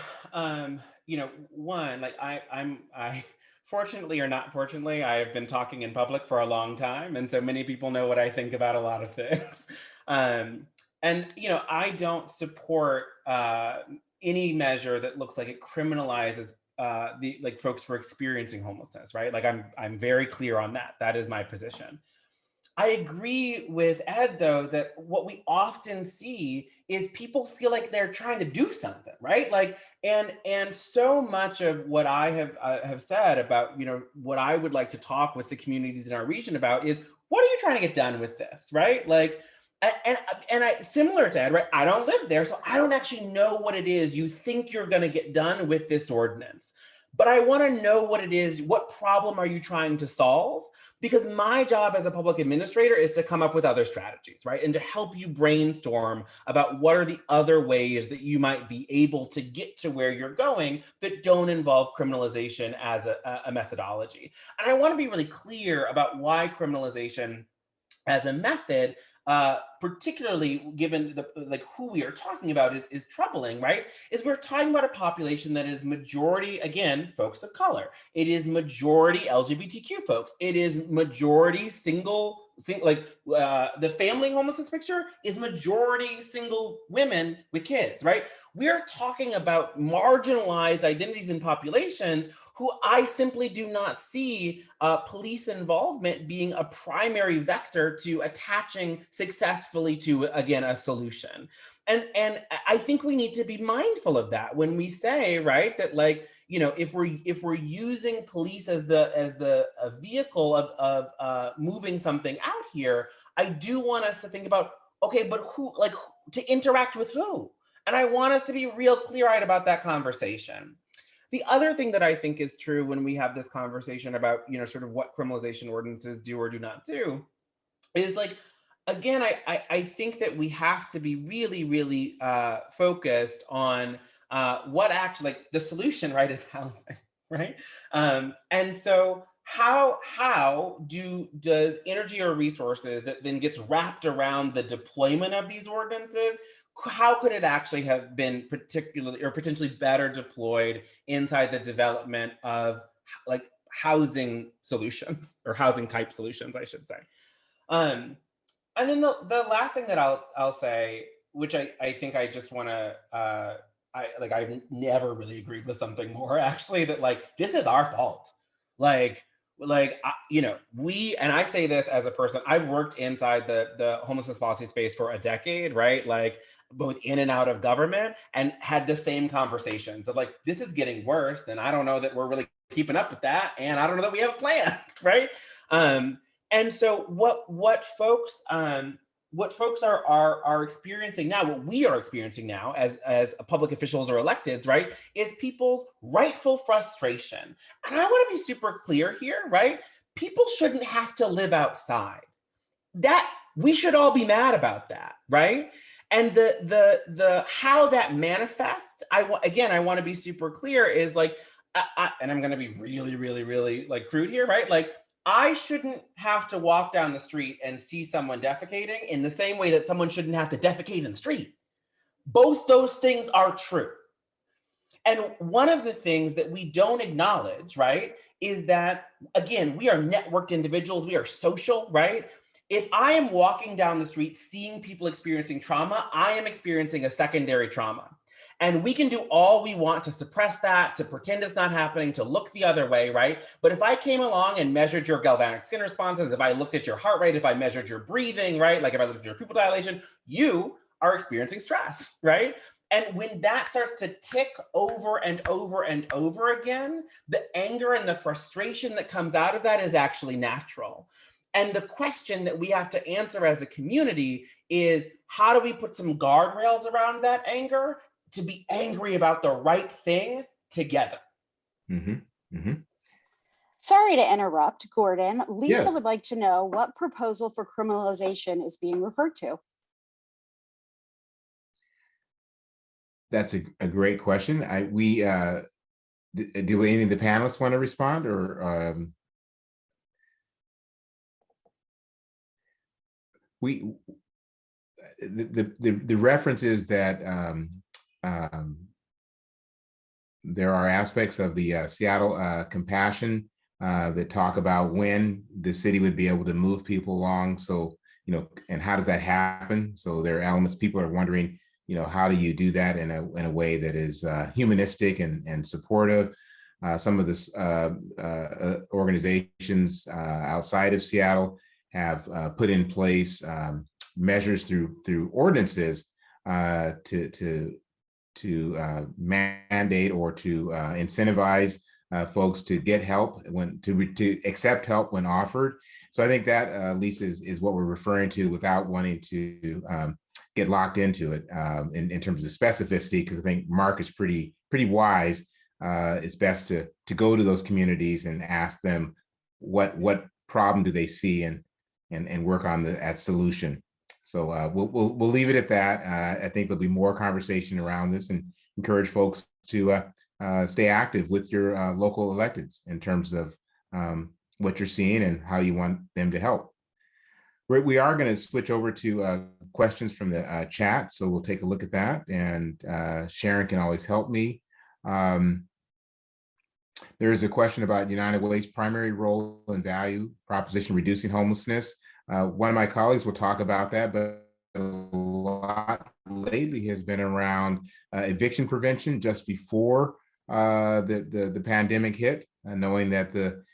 you know, one, like I fortunately or not fortunately, I have been talking in public for a long time, and so many people know what I think about a lot of things. And you know, I don't support any measure that looks like it criminalizes the like folks for experiencing homelessness, right? Like I'm very clear on that. That is my position. I agree with Ed, though, that what we often see is people feel like they're trying to do something, right? Like, and so much of what I have said about, you know, what I would like to talk with the communities in our region about is, what are you trying to get done with this, right? Like, and I, similar to Ed, right? I don't live there, so I don't actually know what it is you think you're going to get done with this ordinance. But I want to know what it is. What problem are you trying to solve? Because my job as a public administrator is to come up with other strategies, right? And to help you brainstorm about what are the other ways that you might be able to get to where you're going that don't involve criminalization as a methodology. And I want to be really clear about why criminalization as a method, particularly given the like who we are talking about is troubling, right? Is we're talking about a population that is majority, again, folks of color. It is majority LGBTQ folks. It is majority the family homelessness picture is majority single women with kids, right? We're talking about marginalized identities and populations who I simply do not see police involvement being a primary vector to attaching successfully to, again, a solution. And I think we need to be mindful of that when we say, right, that, like, you know, if we're using police as the vehicle of moving something out here, I do want us to think about, okay, but who, like, to interact with who? And I want us to be real clear-eyed about that conversation. The other thing that I think is true when we have this conversation about, you know, sort of what criminalization ordinances do or do not do is, like, again, I think that we have to be really, really focused on what actually, like, the solution, right, is housing, right? And so how does energy or resources that then gets wrapped around the deployment of these ordinances, how could it actually have been particularly or potentially better deployed inside the development of, like, housing solutions or housing type solutions, I should say. And then the last thing that I'll say, which I think I just want to I've never really agreed with something more actually, that like this is our fault. Like we, and I say this as a person, I've worked inside the homelessness policy space for a decade, right? Like both in and out of government, and had the same conversations of like, this is getting worse, and I don't know that we're really keeping up with that, and I don't know that we have a plan, right? And so what folks are experiencing now, what we are experiencing now as public officials or electeds, right, is people's rightful frustration. And I want to be super clear here, right? People shouldn't have to live outside. That we should all be mad about that, right? And the how that manifests, I want to be super clear, is like, and I'm going to be really, really, really like crude here, right? Like, I shouldn't have to walk down the street and see someone defecating in the same way that someone shouldn't have to defecate in the street. Both those things are true. And one of the things that we don't acknowledge, right, is that, again, we are networked individuals, we are social, right? If I am walking down the street seeing people experiencing trauma, I am experiencing a secondary trauma. And we can do all we want to suppress that, to pretend it's not happening, to look the other way, right? But if I came along and measured your galvanic skin responses, if I looked at your heart rate, if I measured your breathing, right? Like if I looked at your pupil dilation, you are experiencing stress, right? And when that starts to tick over and over and over again, the anger and the frustration that comes out of that is actually natural. And the question that we have to answer as a community is, how do we put some guardrails around that anger to be angry about the right thing together? Mm-hmm. Mm-hmm. Sorry to interrupt, Gordon. Lisa Yeah. would like to know what proposal for criminalization is being referred to. That's a great question. Do any of the panelists want to respond, or the reference is that there are aspects of the Seattle compassion that talk about when the city would be able to move people along. So, and how does that happen? So there are elements, people are wondering, how do you do that in a way that is humanistic and supportive? Some of the organizations outside of Seattle have put in place measures through ordinances to mandate or to incentivize folks to get help to accept help when offered. So I think that, Lisa, is what we're referring to, without wanting to get locked into it in terms of specificity, because I think Mark is pretty wise. It's best to go to those communities and ask them what problem do they see, and work on that solution. So we'll leave it at that. I think there'll be more conversation around this, and encourage folks to stay active with your local electeds in terms of what you're seeing and how you want them to help. We are going to switch over to questions from the chat, so we'll take a look at that, and Sharon can always help me. There is a question about United Way's primary role and value proposition reducing homelessness. One of my colleagues will talk about that, but a lot lately has been around eviction prevention just before the pandemic hit, knowing that the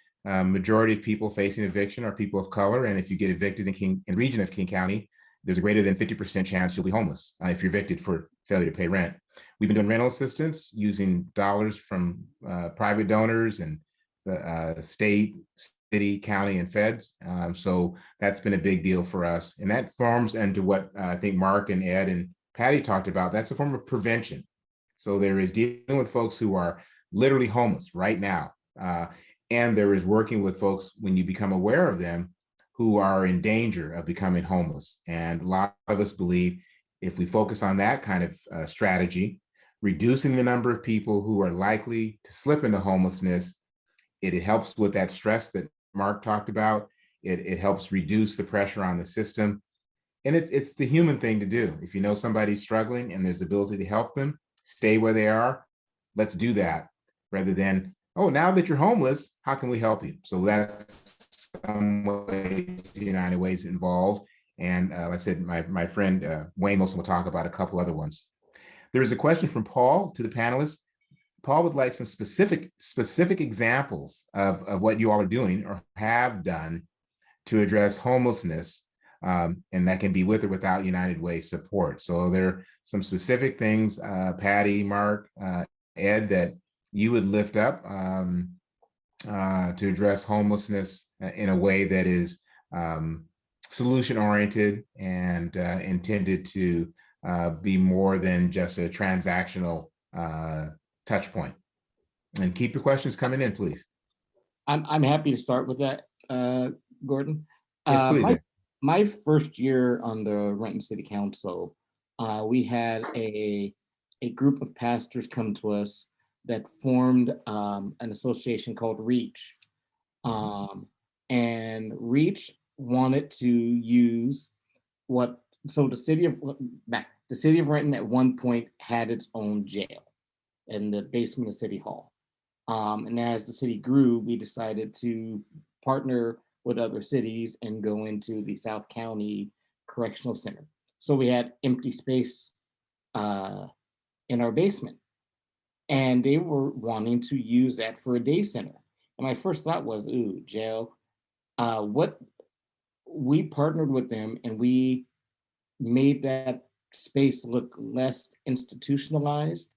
majority of people facing eviction are people of color. And if you get evicted in region of King County, there's a greater than 50% chance you'll be homeless if you're evicted for failure to pay rent. We've been doing rental assistance using dollars from private donors and the state, city, county, and feds. So that's been a big deal for us. And that forms into what I think Mark and Ed and Patty talked about. That's a form of prevention. So there is dealing with folks who are literally homeless right now. And there is working with folks when you become aware of them who are in danger of becoming homeless. And a lot of us believe if we focus on that kind of strategy, reducing the number of people who are likely to slip into homelessness, it helps with that stress that Mark talked about. It helps reduce the pressure on the system. And it's the human thing to do. If you know somebody's struggling and there's the ability to help them stay where they are, let's do that, rather than, oh, now that you're homeless, how can we help you? So that's some ways United Way is involved. And like I said, my friend Wayne Wilson will talk about a couple other ones. There is a question from Paul to the panelists. Paul would like some specific examples of what you all are doing or have done to address homelessness, and that can be with or without United Way support. So there are some specific things, Patty, Mark, Ed, that you would lift up to address homelessness in a way that is solution oriented and intended to be more than just a transactional touch point. And keep your questions coming in, please. I'm happy to start with that, Gordon. Yes, please. My first year on the Renton City Council, we had a group of pastors come to us that formed an association called REACH. And REACH wanted to use the city of Renton at one point had its own jail in the basement of City Hall. And as the city grew, we decided to partner with other cities and go into the South County Correctional Center. So we had empty space in our basement. And they were wanting to use that for a day center. And my first thought was, ooh, jail. We partnered with them and we made that space look less institutionalized.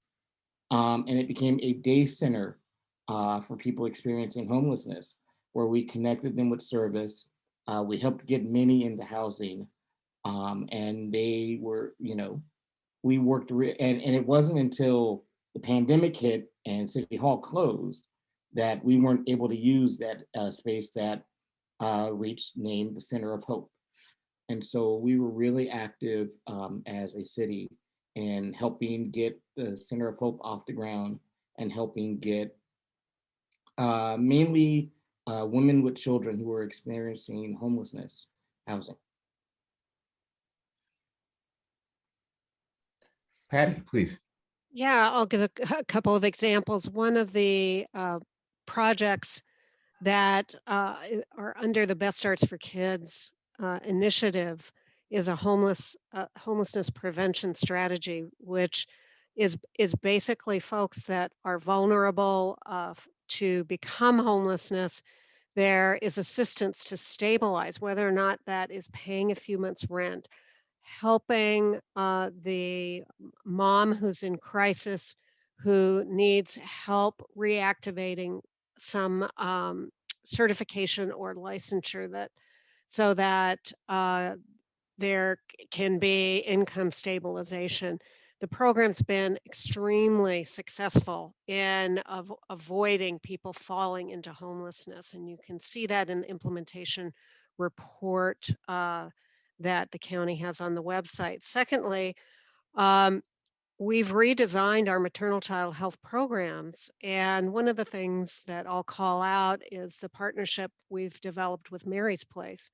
And it became a day center for people experiencing homelessness, where we connected them with service. We helped get many into housing. And they were, we worked, and it wasn't until the pandemic hit and City Hall closed that we weren't able to use that space that REACH named the Center of Hope. And so we were really active as a city in helping get the Center of Hope off the ground and helping get mainly women with children who were experiencing homelessness housing. Patty, please. Yeah, I'll give a couple of examples. One of the projects that are under the Best Starts for Kids initiative is a homelessness prevention strategy, which is basically folks that are vulnerable to become homelessness. There is assistance to stabilize, whether or not that is paying a few months' rent, helping the mom who's in crisis, who needs help reactivating some certification or licensure so that there can be income stabilization. The program's been extremely successful in avoiding people falling into homelessness, and you can see that in the implementation report that the county has on the website. Secondly, we've redesigned our maternal child health programs. And one of the things that I'll call out is the partnership we've developed with Mary's Place.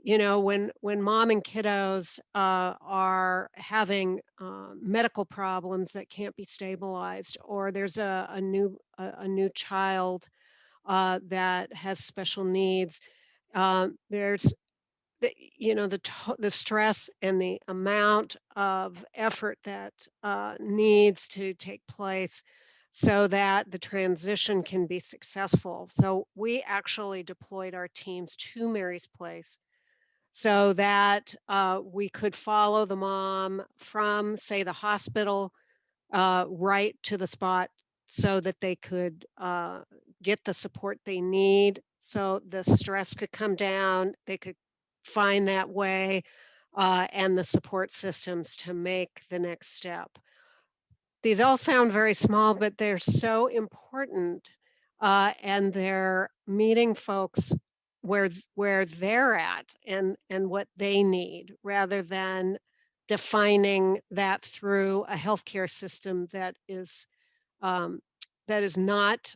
When mom and kiddos are having medical problems that can't be stabilized, or there's a new child that has special needs, there's the stress and the amount of effort that needs to take place so that the transition can be successful. So we actually deployed our teams to Mary's Place so that we could follow the mom from, say, the hospital right to the spot so that they could get the support they need, so the stress could come down, they could find that way, and the support systems to make the next step. These all sound very small, but they're so important, and they're meeting folks where they're at and what they need, rather than defining that through a healthcare system that is not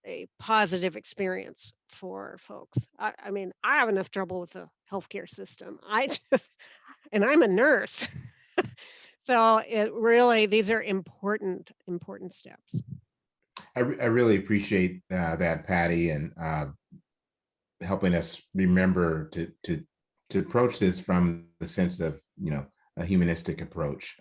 a positive experience for folks. I mean, I have enough trouble with the healthcare system. And I'm a nurse. So these are important steps. I really appreciate that, Patty, and helping us remember to to approach this from the sense of, a humanistic approach.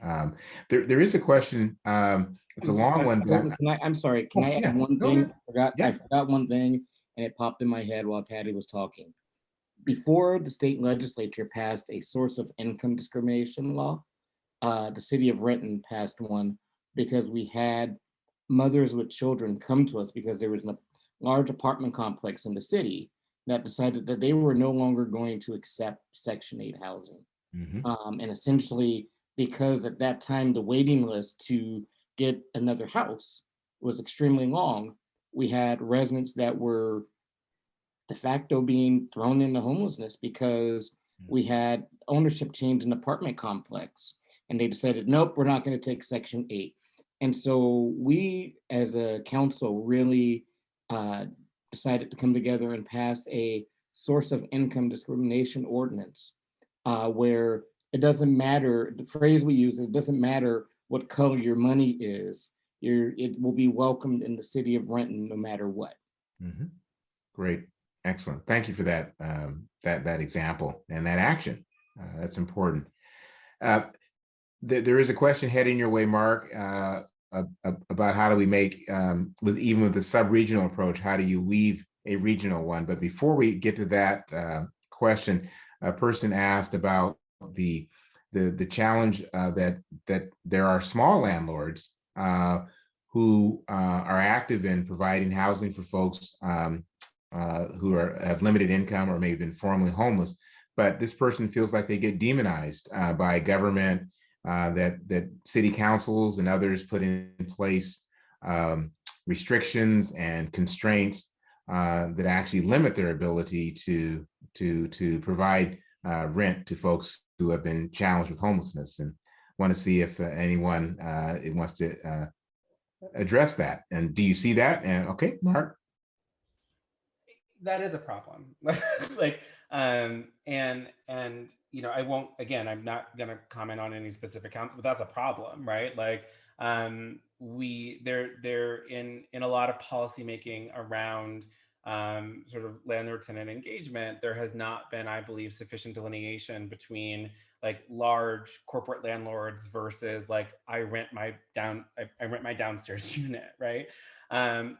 There is a question. It's a long one, but I'm sorry. Can I yeah, add one go thing? ahead. Yeah. I forgot one thing, and it popped in my head while Patty was talking. Before the state legislature passed a source of income discrimination law, the city of Renton passed one because we had mothers with children come to us because there was a large apartment complex in the city that decided that they were no longer going to accept Section 8 housing. Mhm. And essentially, because at that time, the waiting list to get another house was extremely long, we had residents that were de facto being thrown into homelessness because we had ownership change in the apartment complex. And they decided, nope, we're not going to take Section 8. And so we, as a council, really decided to come together and pass a source of income discrimination ordinance where it doesn't matter, the phrase we use, it doesn't matter what color your money is, it will be welcomed in the city of Renton no matter what. Mhm. Great. Excellent. Thank you for that, that example and that action. That's important. There is a question heading your way, Mark, about how do we make, even with the sub-regional approach, how do you weave a regional one? But before we get to that question, a person asked about the challenge that there are small landlords who are active in providing housing for folks who have limited income or maybe been formerly homeless, but this person feels like they get demonized by government, that city councils and others put in place restrictions and constraints that actually limit their ability to provide rent to folks who have been challenged with homelessness. And want to see if anyone wants to address that. And do you see that? And okay, Mark. That is a problem. Like, and I won't, again, I'm not going to comment on any specific count, but that's a problem, right? Like, they're in a lot of policymaking around sort of landlord tenant engagement. There has not been, I believe, sufficient delineation between like large corporate landlords versus like I rent my downstairs unit, right?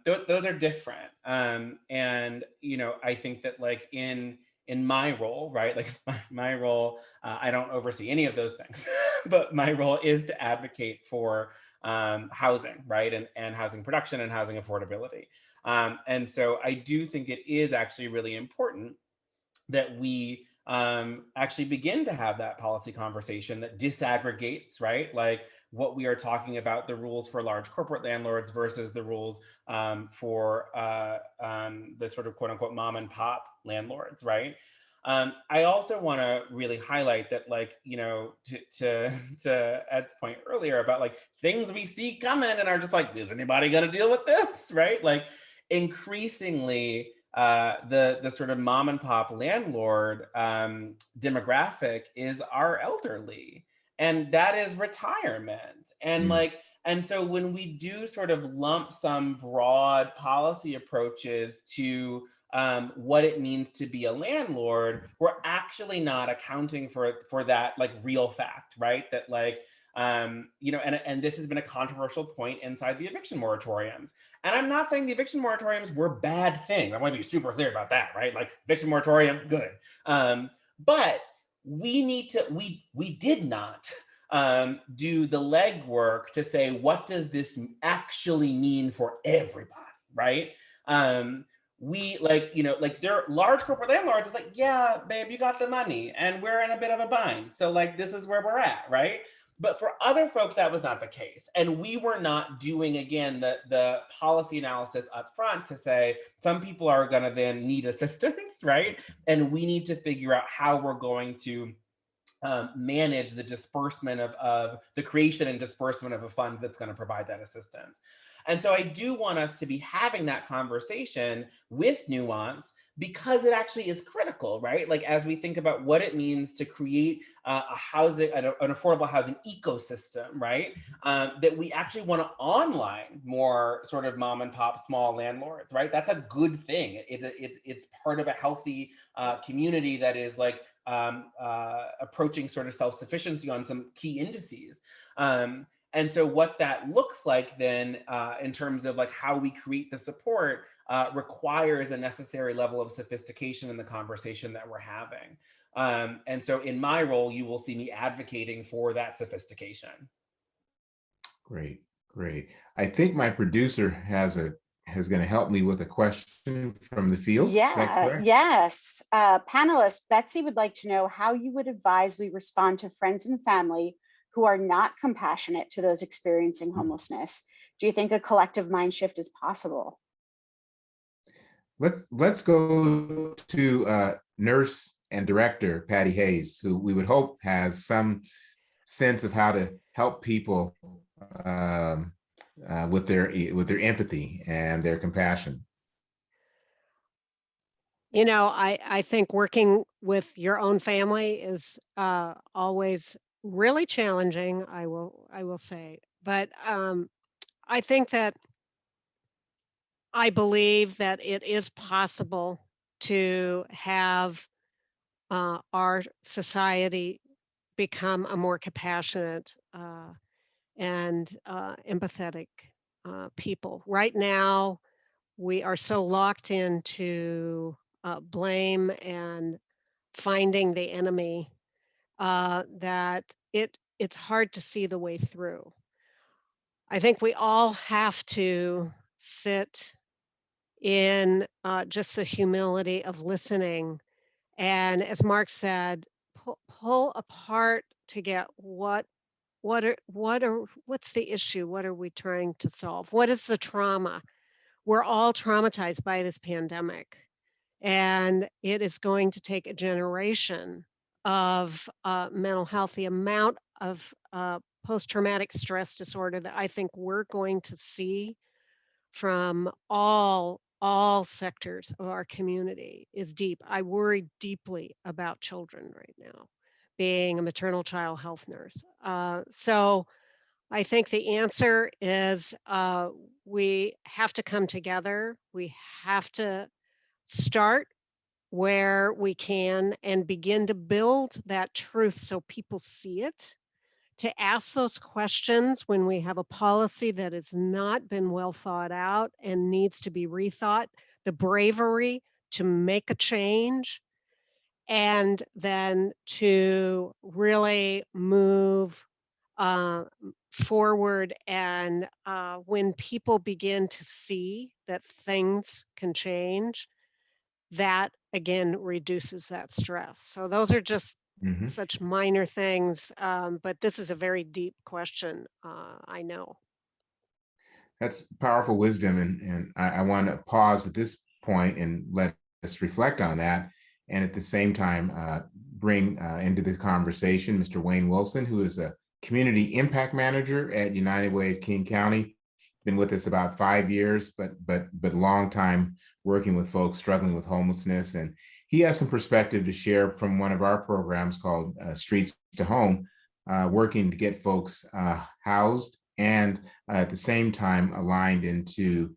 Those are different. And I think that like in my role, right, like my role, I don't oversee any of those things, but my role is to advocate for housing, right, and housing production and housing affordability. And so I do think it is actually really important that we actually begin to have that policy conversation that disaggregates, right? Like what we are talking about, the rules for large corporate landlords versus the rules for the sort of quote unquote mom and pop landlords, right? I also want to really highlight that, like, to Ed's point earlier about like things we see coming and are just like, is anybody going to deal with this, right? Like increasingly, the sort of mom and pop landlord demographic is our elderly, and that is retirement. And like, and so when we do sort of lump some broad policy approaches to what it means to be a landlord, we're actually not accounting for that like real fact, right? That like, and this has been a controversial point inside the eviction moratoriums. And I'm not saying the eviction moratoriums were bad things. I want to be super clear about that, right? Like eviction moratorium, good. But we did not do the legwork to say, what does this actually mean for everybody, right? We like there are large corporate landlords. It's like, yeah, babe, you got the money and we're in a bit of a bind. So like, this is where we're at, right? But for other folks, that was not the case. And we were not doing, again, the policy analysis up front to say, some people are gonna then need assistance, right? And we need to figure out how we're going to manage the disbursement of the creation and disbursement of a fund that's going to provide that assistance. And so I do want us to be having that conversation with nuance, because it actually is critical, right? Like as we think about what it means to create a housing, an affordable housing ecosystem, right? That we actually want to online more sort of mom and pop small landlords, right? That's a good thing. It's part of a healthy community that is like approaching sort of self-sufficiency on some key indices. And so what that looks like then in terms of like how we create the support requires a necessary level of sophistication in the conversation that we're having. And so in my role, you will see me advocating for that sophistication. Great, great. I think my producer has going to help me with a question from the field. Is that Yeah, correct? yes. Panelist Betsy would like to know how you would advise we respond to friends and family who are not compassionate to those experiencing homelessness. Do you think a collective mind shift is possible? Let's go to nurse and director Patty Hayes, who we would hope has some sense of how to help people with their empathy and their compassion. You know, I think working with your own family is always really challenging, I will say. But I think that I believe that it is possible to have our society become a more compassionate and empathetic people. Right now, we are so locked into blame and finding the enemy that it's hard to see the way through. I think we all have to sit in just the humility of listening. And as Mark said, pull apart to get what's the issue? What are we trying to solve? What is the trauma? We're all traumatized by this pandemic, and it is going to take a generation of mental health. The amount of post-traumatic stress disorder that I think we're going to see from all sectors of our community is deep. I worry deeply about children right now, being a maternal child health nurse. So I think the answer is we have to come together. We have to start where we can and begin to build that truth so people see it, to ask those questions when we have a policy that has not been well thought out and needs to be rethought, the bravery to make a change, and then to really move forward. And when people begin to see that things can change, that again reduces that stress. So those are just such minor things, but this is a very deep question, I know. That's powerful wisdom, and I want to pause at this point and let us reflect on that, and at the same time bring into the conversation Mr. Wayne Wilson, who is a community impact manager at United Way of King County. Been with us about 5 years, but long time working with folks struggling with homelessness, and he has some perspective to share from one of our programs called Streets to Home, working to get folks housed and at the same time aligned into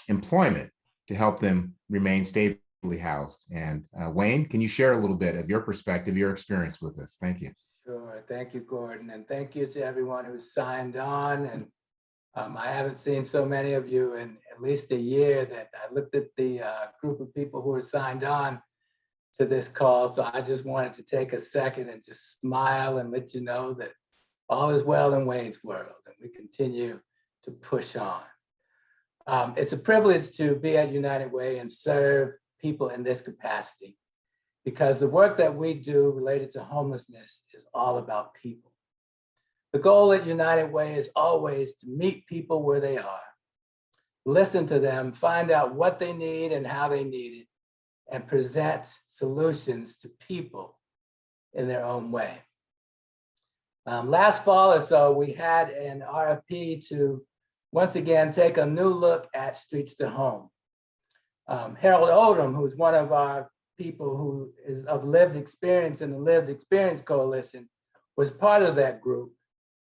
employment to help them remain stably housed. And Wayne, can you share a little bit of your perspective, your experience with this? Thank you. Sure. Thank you, Gordon. And thank you to everyone who signed on. And I haven't seen so many of you in at least a year that I looked at the group of people who are signed on to this call. So I just wanted to take a second and just smile and let you know that all is well in Wayne's world, and we continue to push on. It's a privilege to be at United Way and serve people in this capacity, because the work that we do related to homelessness is all about people. The goal at United Way is always to meet people where they are, listen to them, find out what they need and how they need it, and present solutions to people in their own way. Last fall or so, we had an RFP to once again take a new look at Streets to Home. Harold Odom, who's one of our people who is of lived experience in the Lived Experience Coalition, was part of that group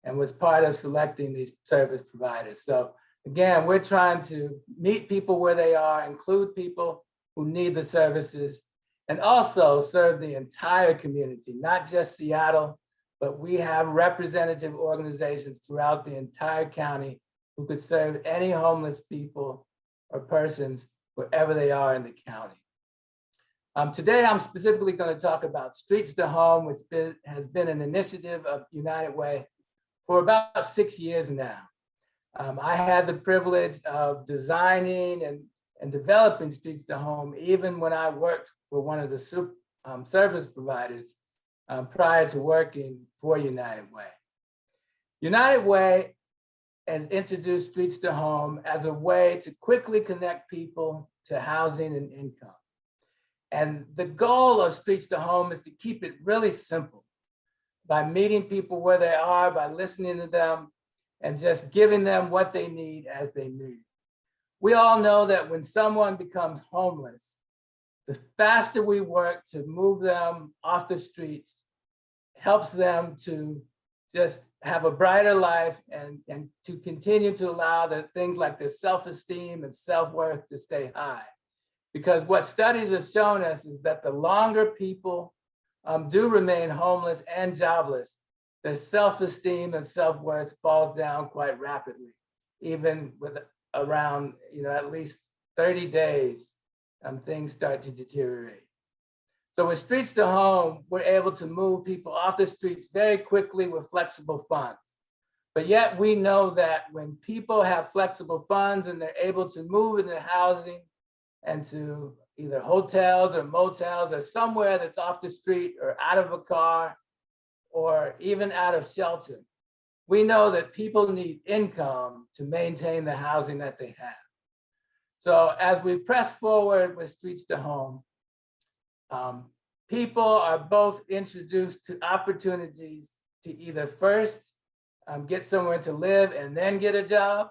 and was part of selecting these service providers. So again, we're trying to meet people where they are, include people who need the services, and also serve the entire community, not just Seattle, but we have representative organizations throughout the entire county who could serve any homeless people or persons wherever they are in the county. Today, I'm specifically going to talk about Streets to Home, which has been an initiative of United Way for about 6 years now. I had the privilege of designing and developing Streets to Home, even when I worked for one of the service providers prior to working for United Way. United Way has introduced Streets to Home as a way to quickly connect people to housing and income. And the goal of Streets to Home is to keep it really simple by meeting people where they are, by listening to them, and just giving them what they need as they need. We all know that when someone becomes homeless, the faster we work to move them off the streets helps them to just have a brighter life and to continue to allow the things like their self-esteem and self-worth to stay high. Because what studies have shown us is that the longer people do remain homeless and jobless, their self-esteem and self-worth falls down quite rapidly, even with around at least 30 days, things start to deteriorate. So with Streets to Home, we're able to move people off the streets very quickly with flexible funds. But yet we know that when people have flexible funds and they're able to move into housing and to either hotels or motels or somewhere that's off the street or out of a car or even out of shelter, we know that people need income to maintain the housing that they have. So as we press forward with Streets to Home, people are both introduced to opportunities to either first get somewhere to live and then get a job,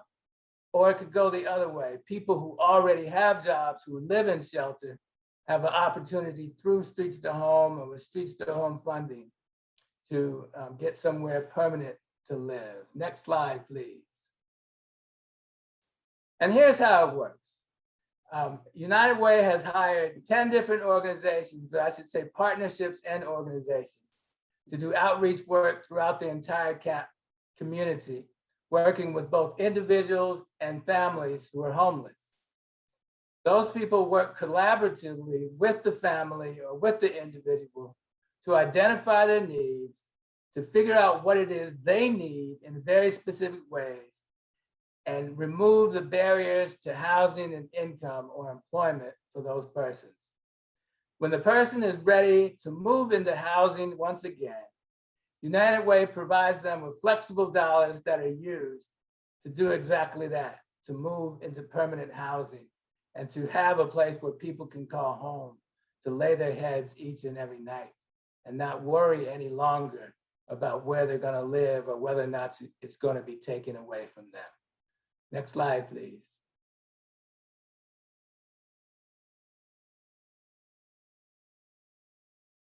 or it could go the other way. People who already have jobs, who live in shelter, have an opportunity through Streets to Home or with Streets to Home funding to get somewhere permanent to live. Next slide, please. And here's how it works. United Way has hired 10 different organizations, or I should say partnerships and organizations, to do outreach work throughout the entire community, working with both individuals and families who are homeless. Those people work collaboratively with the family or with the individual to identify their needs, to figure out what it is they need in very specific ways, and remove the barriers to housing and income or employment for those persons. When the person is ready to move into housing once again, United Way provides them with flexible dollars that are used to do exactly that, to move into permanent housing and to have a place where people can call home, to lay their heads each and every night and not worry any longer about where they're gonna live or whether or not it's gonna be taken away from them. Next slide, please.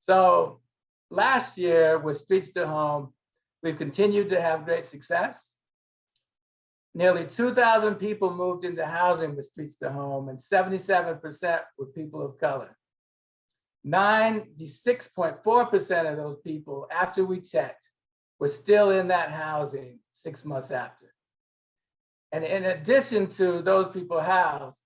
So last year with Streets to Home, we've continued to have great success. Nearly 2,000 people moved into housing with Streets to Home, and 77% were people of color. 96.4% of those people, after we checked, were still in that housing 6 months after. And in addition to those people housed,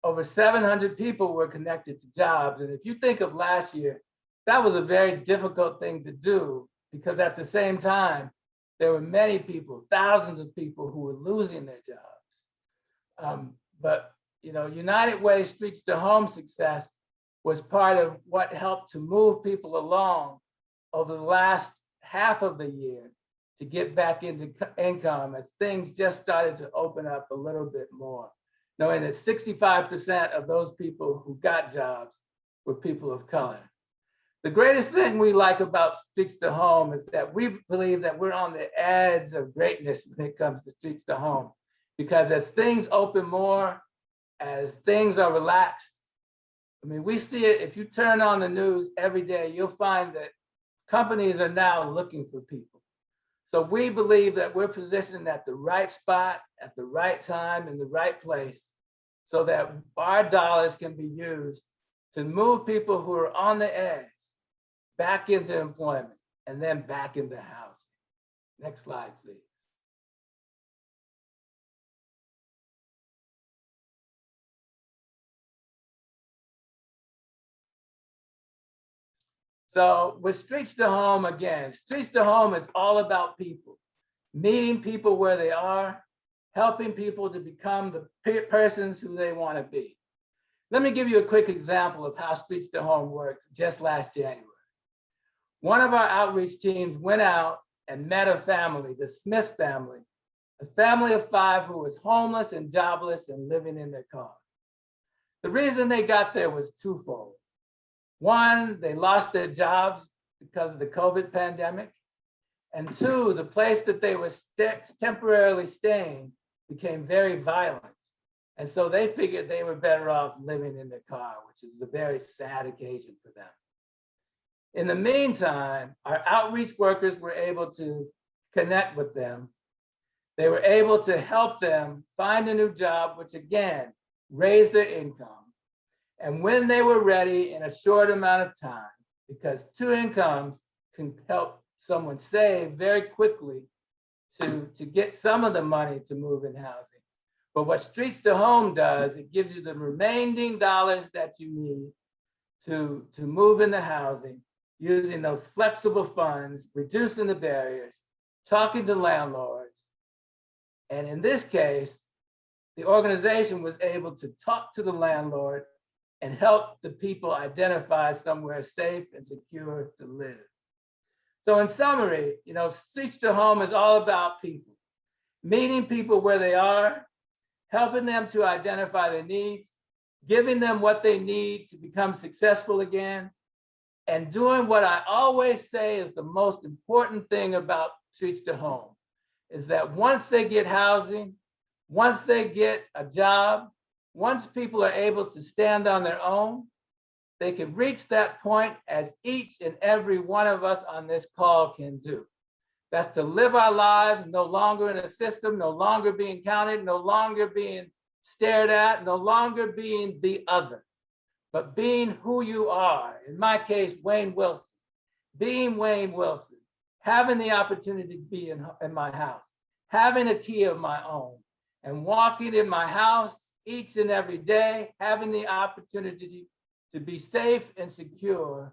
over 700 people were connected to jobs. And if you think of last year, that was a very difficult thing to do because at the same time, there were many people, thousands of people who were losing their jobs. But United Way Streets to Home success was part of what helped to move people along over the last half of the year to get back into income as things just started to open up a little bit more, knowing that 65% of those people who got jobs were people of color. The greatest thing we like about Streets to Home is that we believe that we're on the edge of greatness when it comes to Streets to Home, because as things open more, as things are relaxed, we see it, if you turn on the news every day, you'll find that companies are now looking for people. So we believe that we're positioned at the right spot, at the right time, in the right place, so that our dollars can be used to move people who are on the edge back into employment and then back into housing. Next slide, please. So with Streets to Home, again, Streets to Home is all about people, meeting people where they are, helping people to become the persons who they want to be. Let me give you a quick example of how Streets to Home worked just last January. One of our outreach teams went out and met a family, the Smith family, a family of 5 who was homeless and jobless and living in their car. The reason they got there was twofold. One, they lost their jobs because of the COVID pandemic. And 2, the place that they were temporarily staying became very violent. And so they figured they were better off living in their car, which is a very sad occasion for them. In the meantime, our outreach workers were able to connect with them. They were able to help them find a new job, which again, raised their income. And when they were ready in a short amount of time, because 2 incomes can help someone save very quickly to get some of the money to move in housing. But what Streets to Home does, it gives you the remaining dollars that you need to move into housing, using those flexible funds, reducing the barriers, talking to landlords. And in this case, the organization was able to talk to the landlord and help the people identify somewhere safe and secure to live. So in summary, Streets to Home is all about people, meeting people where they are, helping them to identify their needs, giving them what they need to become successful again, and doing what I always say is the most important thing about Streets to Home, is that once they get housing, once they get a job, once people are able to stand on their own, they can reach that point as each and every one of us on this call can do. That's to live our lives no longer in a system, no longer being counted, no longer being stared at, no longer being the other, but being who you are. In my case, Wayne Wilson, being Wayne Wilson, having the opportunity to be in my house, having a key of my own, and walking in my house each and every day, having the opportunity to be safe and secure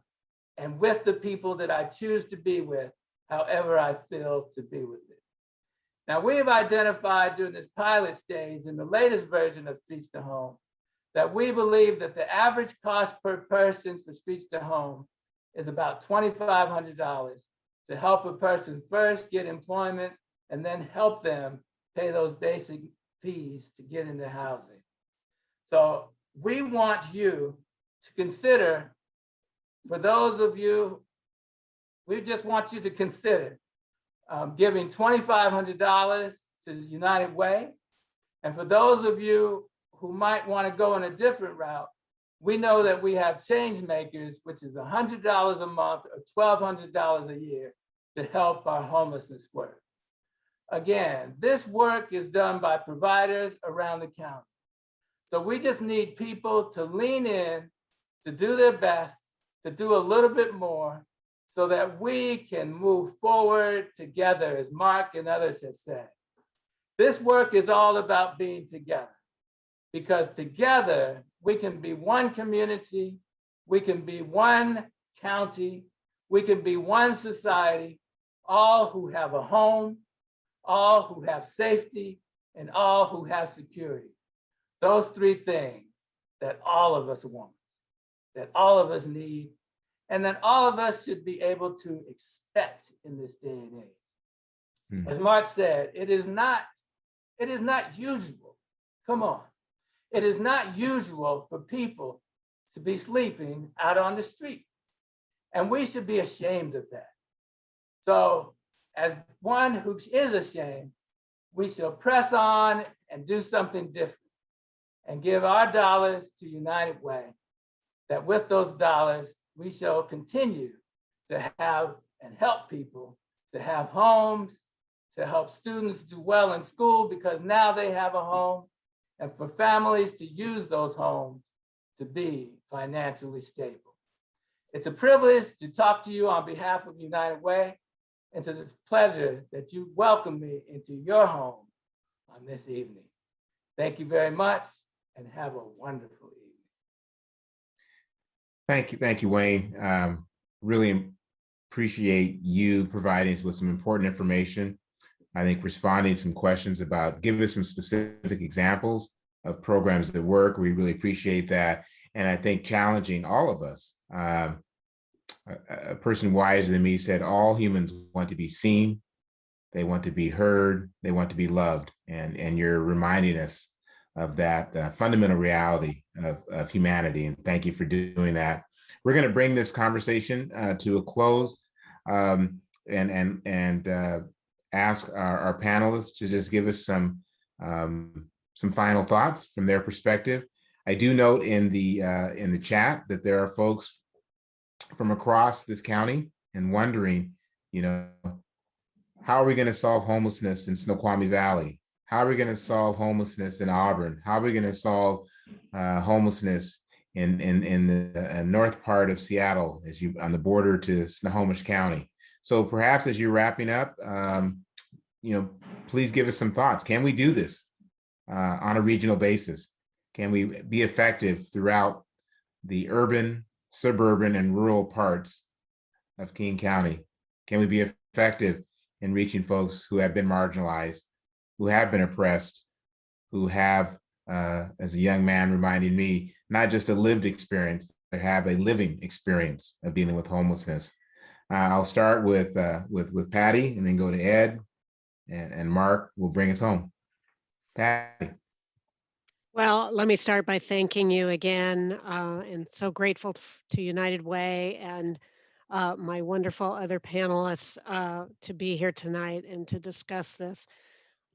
and with the people that I choose to be with, however I feel to be with it. Now, we have identified during this pilot stage in the latest version of Streets to Home that we believe that the average cost per person for Streets to Home is about $2,500 to help a person first get employment and then help them pay those basic fees to get into housing. So we want you to consider, for those of you, we just want you to consider giving $2,500 to the United Way. And for those of you who might want to go in a different route, we know that we have Change Makers, which is $100 a month or $1,200 a year to help our homelessness work. Again, this work is done by providers around the county. So we just need people to lean in, to do their best, to do a little bit more so that we can move forward together, as Mark and others have said. This work is all about being together, because together we can be one community, we can be one county, we can be one society, all who have a home, all who have safety, and all who have security. Those 3 things that all of us want, that all of us need, and that all of us should be able to expect in this day and age. As Mark said, it is not usual. Come on. It is not usual for people to be sleeping out on the street. And we should be ashamed of that. So as one who is ashamed, we shall press on and do something different and give our dollars to United Way, that with those dollars, we shall continue to have and help people to have homes, to help students do well in school because now they have a home, and for families to use those homes to be financially stable. It's a privilege to talk to you on behalf of United Way, and it's a pleasure that you welcome me into your home on this evening. Thank you very much, and have a wonderful evening. Thank you, Wayne. Really appreciate you providing us with some important information. I think responding to some questions about, give us some specific examples of programs that work. We really appreciate that. And I think challenging all of us. A person wiser than me said, all humans want to be seen, they want to be heard, they want to be loved. And you're reminding us of that fundamental reality of humanity. And thank you for doing that. We're going to bring this conversation to a close and ask our panelists to just give us some final thoughts from their perspective. I do note in the chat that there are folks from across this county and wondering, how are we going to solve homelessness in Snoqualmie Valley? How are we going to solve homelessness in Auburn? How are we going to solve homelessness in the north part of Seattle, on the border to Snohomish County? So perhaps as you're wrapping up, please give us some thoughts. Can we do this on a regional basis? Can we be effective throughout the urban, suburban, and rural parts of King County? Can we be effective in reaching folks who have been marginalized, who have been oppressed, who have, as a young man reminding me, not just a lived experience, but have a living experience of dealing with homelessness? I'll start with Patty and then go to Ed, and Mark will bring us home. Patty. Well, let me start by thanking you again, and so grateful to United Way and my wonderful other panelists to be here tonight and to discuss this.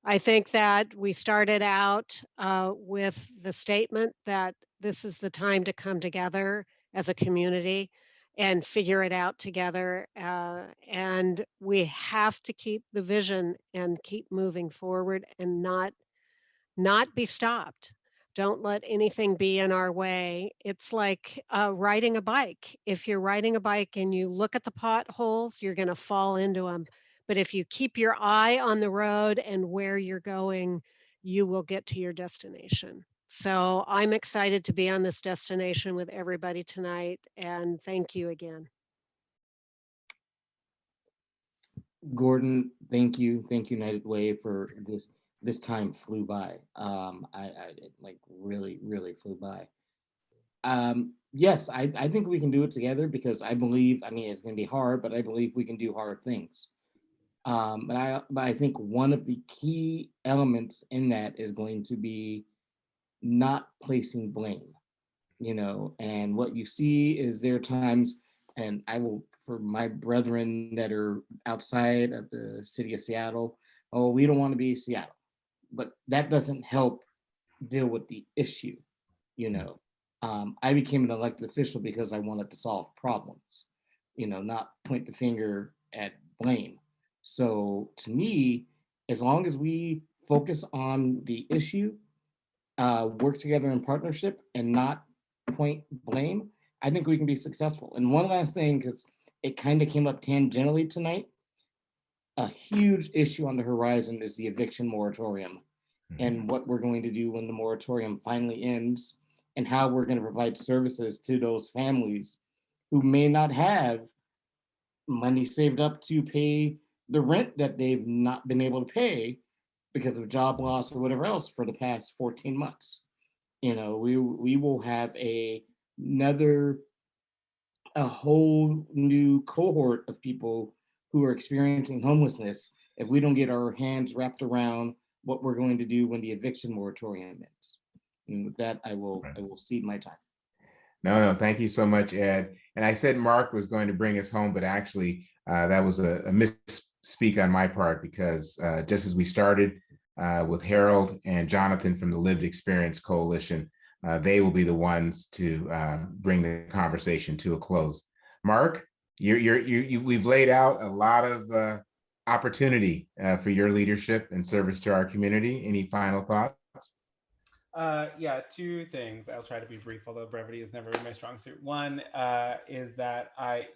I think that we started out with the statement that this is the time to come together as a community and figure it out together. And we have to keep the vision and keep moving forward and not be stopped. Don't let anything be in our way. It's like riding a bike. If you're riding a bike and you look at the potholes, you're going to fall into them. But if you keep your eye on the road and where you're going, you will get to your destination. So I'm excited to be on this destination with everybody tonight. And thank you again. Gordon, thank you. Thank you, United Way, for this. This time flew by. It like really flew by. Yes, I think we can do it together because I believe, it's going to be hard, but I believe we can do hard things. But I think one of the key elements in that is going to be not placing blame, and what you see is there are times, and I will, for my brethren that are outside of the city of Seattle, oh, we don't want to be Seattle. But that doesn't help deal with the issue, I became an elected official because I wanted to solve problems, not point the finger at blame. So to me, as long as we focus on the issue, work together in partnership and not point blame, I think we can be successful. And one last thing, because it kind of came up tangentially tonight, a huge issue on the horizon is the eviction moratorium and what we're going to do when the moratorium finally ends and how we're going to provide services to those families who may not have money saved up to pay the rent that they've not been able to pay because of job loss or whatever else for the past 14 months. We will have a whole new cohort of people who are experiencing homelessness if we don't get our hands wrapped around what we're going to do when the eviction moratorium ends. And with that, I will cede my time. No, thank you so much, Ed. And I said Mark was going to bring us home, but actually that was a misspeak on my part, because just as we started with Harold and Jonathan from the Lived Experience Coalition, they will be the ones to bring the conversation to a close. Mark, we've laid out a lot of opportunity for your leadership and service to our community. Any final thoughts? Yeah, two things. I'll try to be brief, although brevity is never my strong suit. One is that I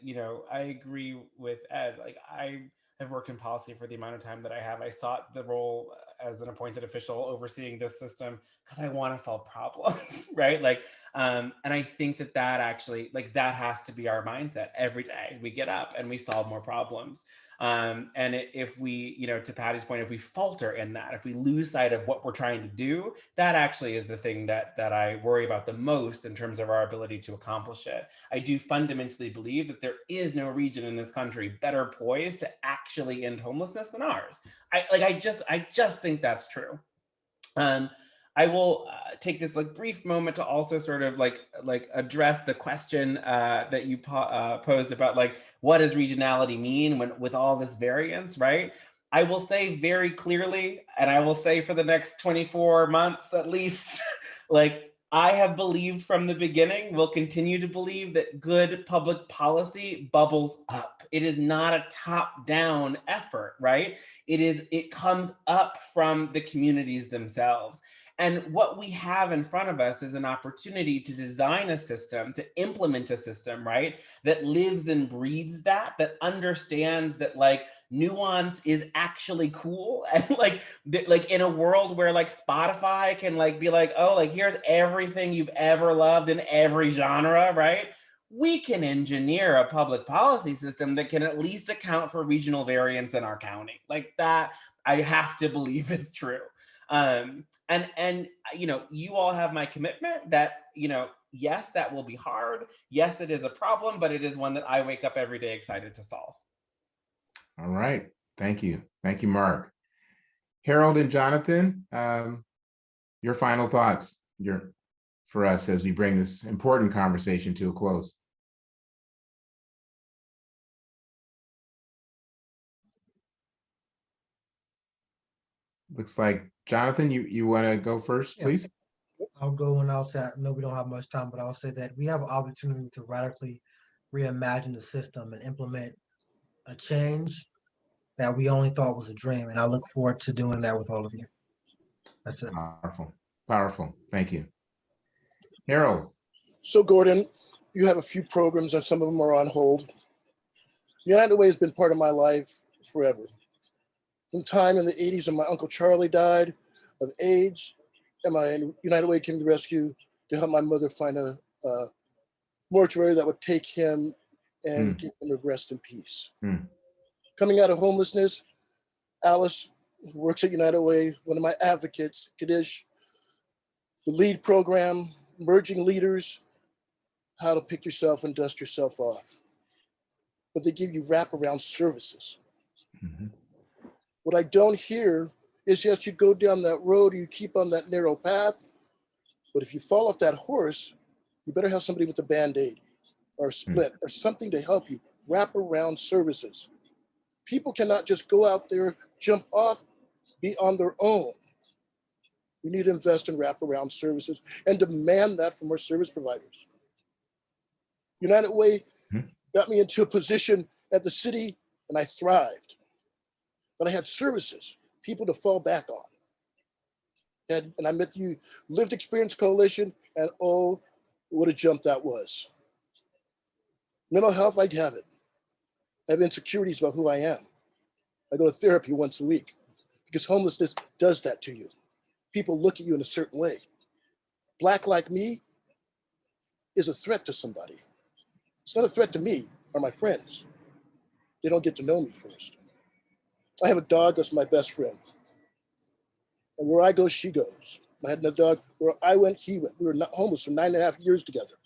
agree with Ed. Like, I have worked in policy for the amount of time that I have. I sought the role as an appointed official overseeing this system because I want to solve problems, right? Like, and I think that actually, like, that has to be our mindset every day. We get up and we solve more problems. If we, to Patty's point, if we falter in that, if we lose sight of what we're trying to do, that actually is the thing that I worry about the most in terms of our ability to accomplish it. I do fundamentally believe that there is no region in this country better poised to actually end homelessness than ours. I just think that's true. I will take this brief moment to also sort of address the question that you posed about what does regionality mean with all this variance, right? I will say very clearly, and I will say for the next 24 months at least, I have believed from the beginning, will continue to believe that good public policy bubbles up. It is not a top-down effort, right? It comes up from the communities themselves. And what we have in front of us is an opportunity to design a system, to implement a system, right, that lives and breathes that understands that nuance is actually cool. And in a world where Spotify can be here's everything you've ever loved in every genre, right? We can engineer a public policy system that can at least account for regional variance in our county. That I have to believe is true. You all have my commitment that, yes, that will be hard. Yes, it is a problem, but it is one that I wake up every day excited to solve. All right. Thank you. Thank you, Mark. Harold and Jonathan, your final thoughts for us as we bring this important conversation to a close. Looks like Jonathan, you want to go first, please? I'll go and I'll say, I know we don't have much time, but I'll say that we have an opportunity to radically reimagine the system and implement a change that we only thought was a dream. And I look forward to doing that with all of you. That's it. Powerful, powerful. Thank you. Harold. So Gordon, you have a few programs and some of them are on hold. United Way has been part of my life forever. From time in the 80s when my Uncle Charlie died of AIDS, and my United Way came to the rescue to help my mother find a mortuary that would take him and give him to rest in peace. Coming out of homelessness, Alice, who works at United Way, one of my advocates, Kadish, the LEAD program, Emerging Leaders, how to pick yourself and dust yourself off. But they give you wraparound services. What I don't hear is, yes, you go down that road, you keep on that narrow path, but if you fall off that horse, you better have somebody with a Band-Aid or a splint or something to help you. Wraparound services. People cannot just go out there, jump off, be on their own. We need to invest in wraparound services and demand that from our service providers. United Way got me into a position at the city and I thrived. But I had services, people to fall back on. And I met you, Lived Experience Coalition, and oh, what a jump that was. Mental health, I have it. I have insecurities about who I am. I go to therapy once a week because homelessness does that to you. People look at you in a certain way. Black like me is a threat to somebody. It's not a threat to me or my friends. They don't get to know me first. I have a dog that's my best friend. And where I go, she goes. I had another dog, where I went, he went. We were not homeless for 9.5 years together.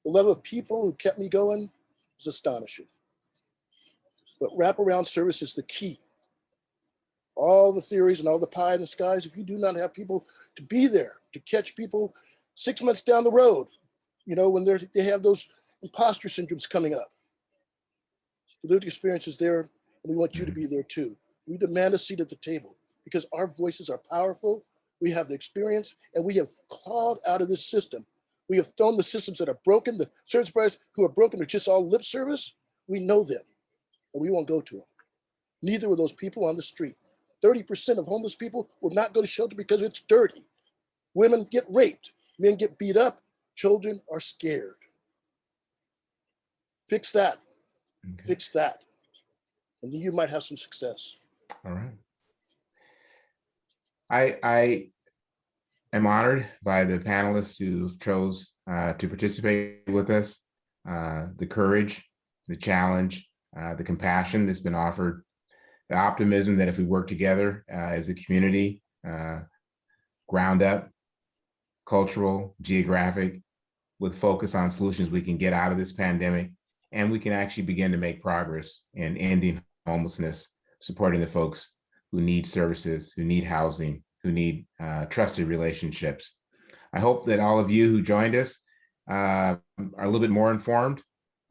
The level of people who kept me going is astonishing. But wraparound service is the key. All the theories and all the pie in the skies, if you do not have people to be there, to catch people 6 months down the road, when they have those imposter syndromes coming up. The lived experience is there, and we want you to be there too. We demand a seat at the table because our voices are powerful. We have the experience, and we have clawed out of this system. We have thrown the systems that are broken, the service providers who are broken are just all lip service. We know them, and we won't go to them. Neither will those people on the street. 30% of homeless people will not go to shelter because it's dirty. Women get raped, men get beat up, children are scared. Fix that, Okay. fix that, and then you might have some success. All right. I am honored by the panelists who chose to participate with us. The courage, the challenge, the compassion that's been offered, the optimism that if we work together as a community, ground up, cultural, geographic, with focus on solutions, we can get out of this pandemic and we can actually begin to make progress in ending homelessness, supporting the folks who need services, who need housing, who need trusted relationships. I hope that all of you who joined us are a little bit more informed,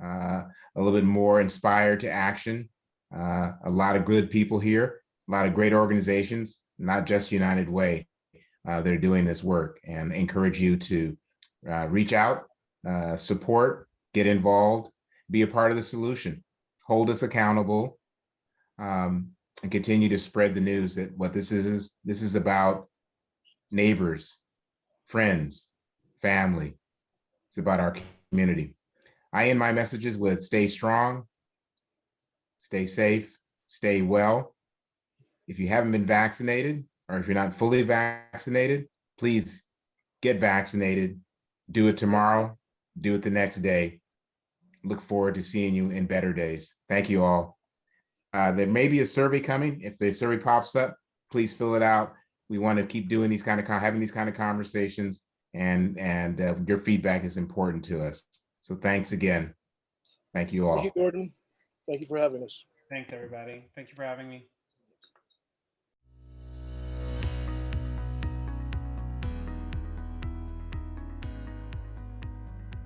a little bit more inspired to action. A lot of good people here, a lot of great organizations, not just United Way, that are doing this work, and encourage you to reach out, support, get involved, be a part of the solution, hold us accountable, and continue to spread the news that what this is about neighbors, friends, family. It's about our community. I end my messages with stay strong, stay safe, stay well. If you haven't been vaccinated, or if you're not fully vaccinated, please get vaccinated. Do it tomorrow, do it the next day. Look forward to seeing you in better days. Thank you all. There may be a survey coming. If the survey pops up, please fill it out. We want to keep doing these kind of having these kind of conversations, and your feedback is important to us. So thanks again. Thank you all. Thank you, Gordon. Thank you for having us. Thanks, everybody. Thank you for having me.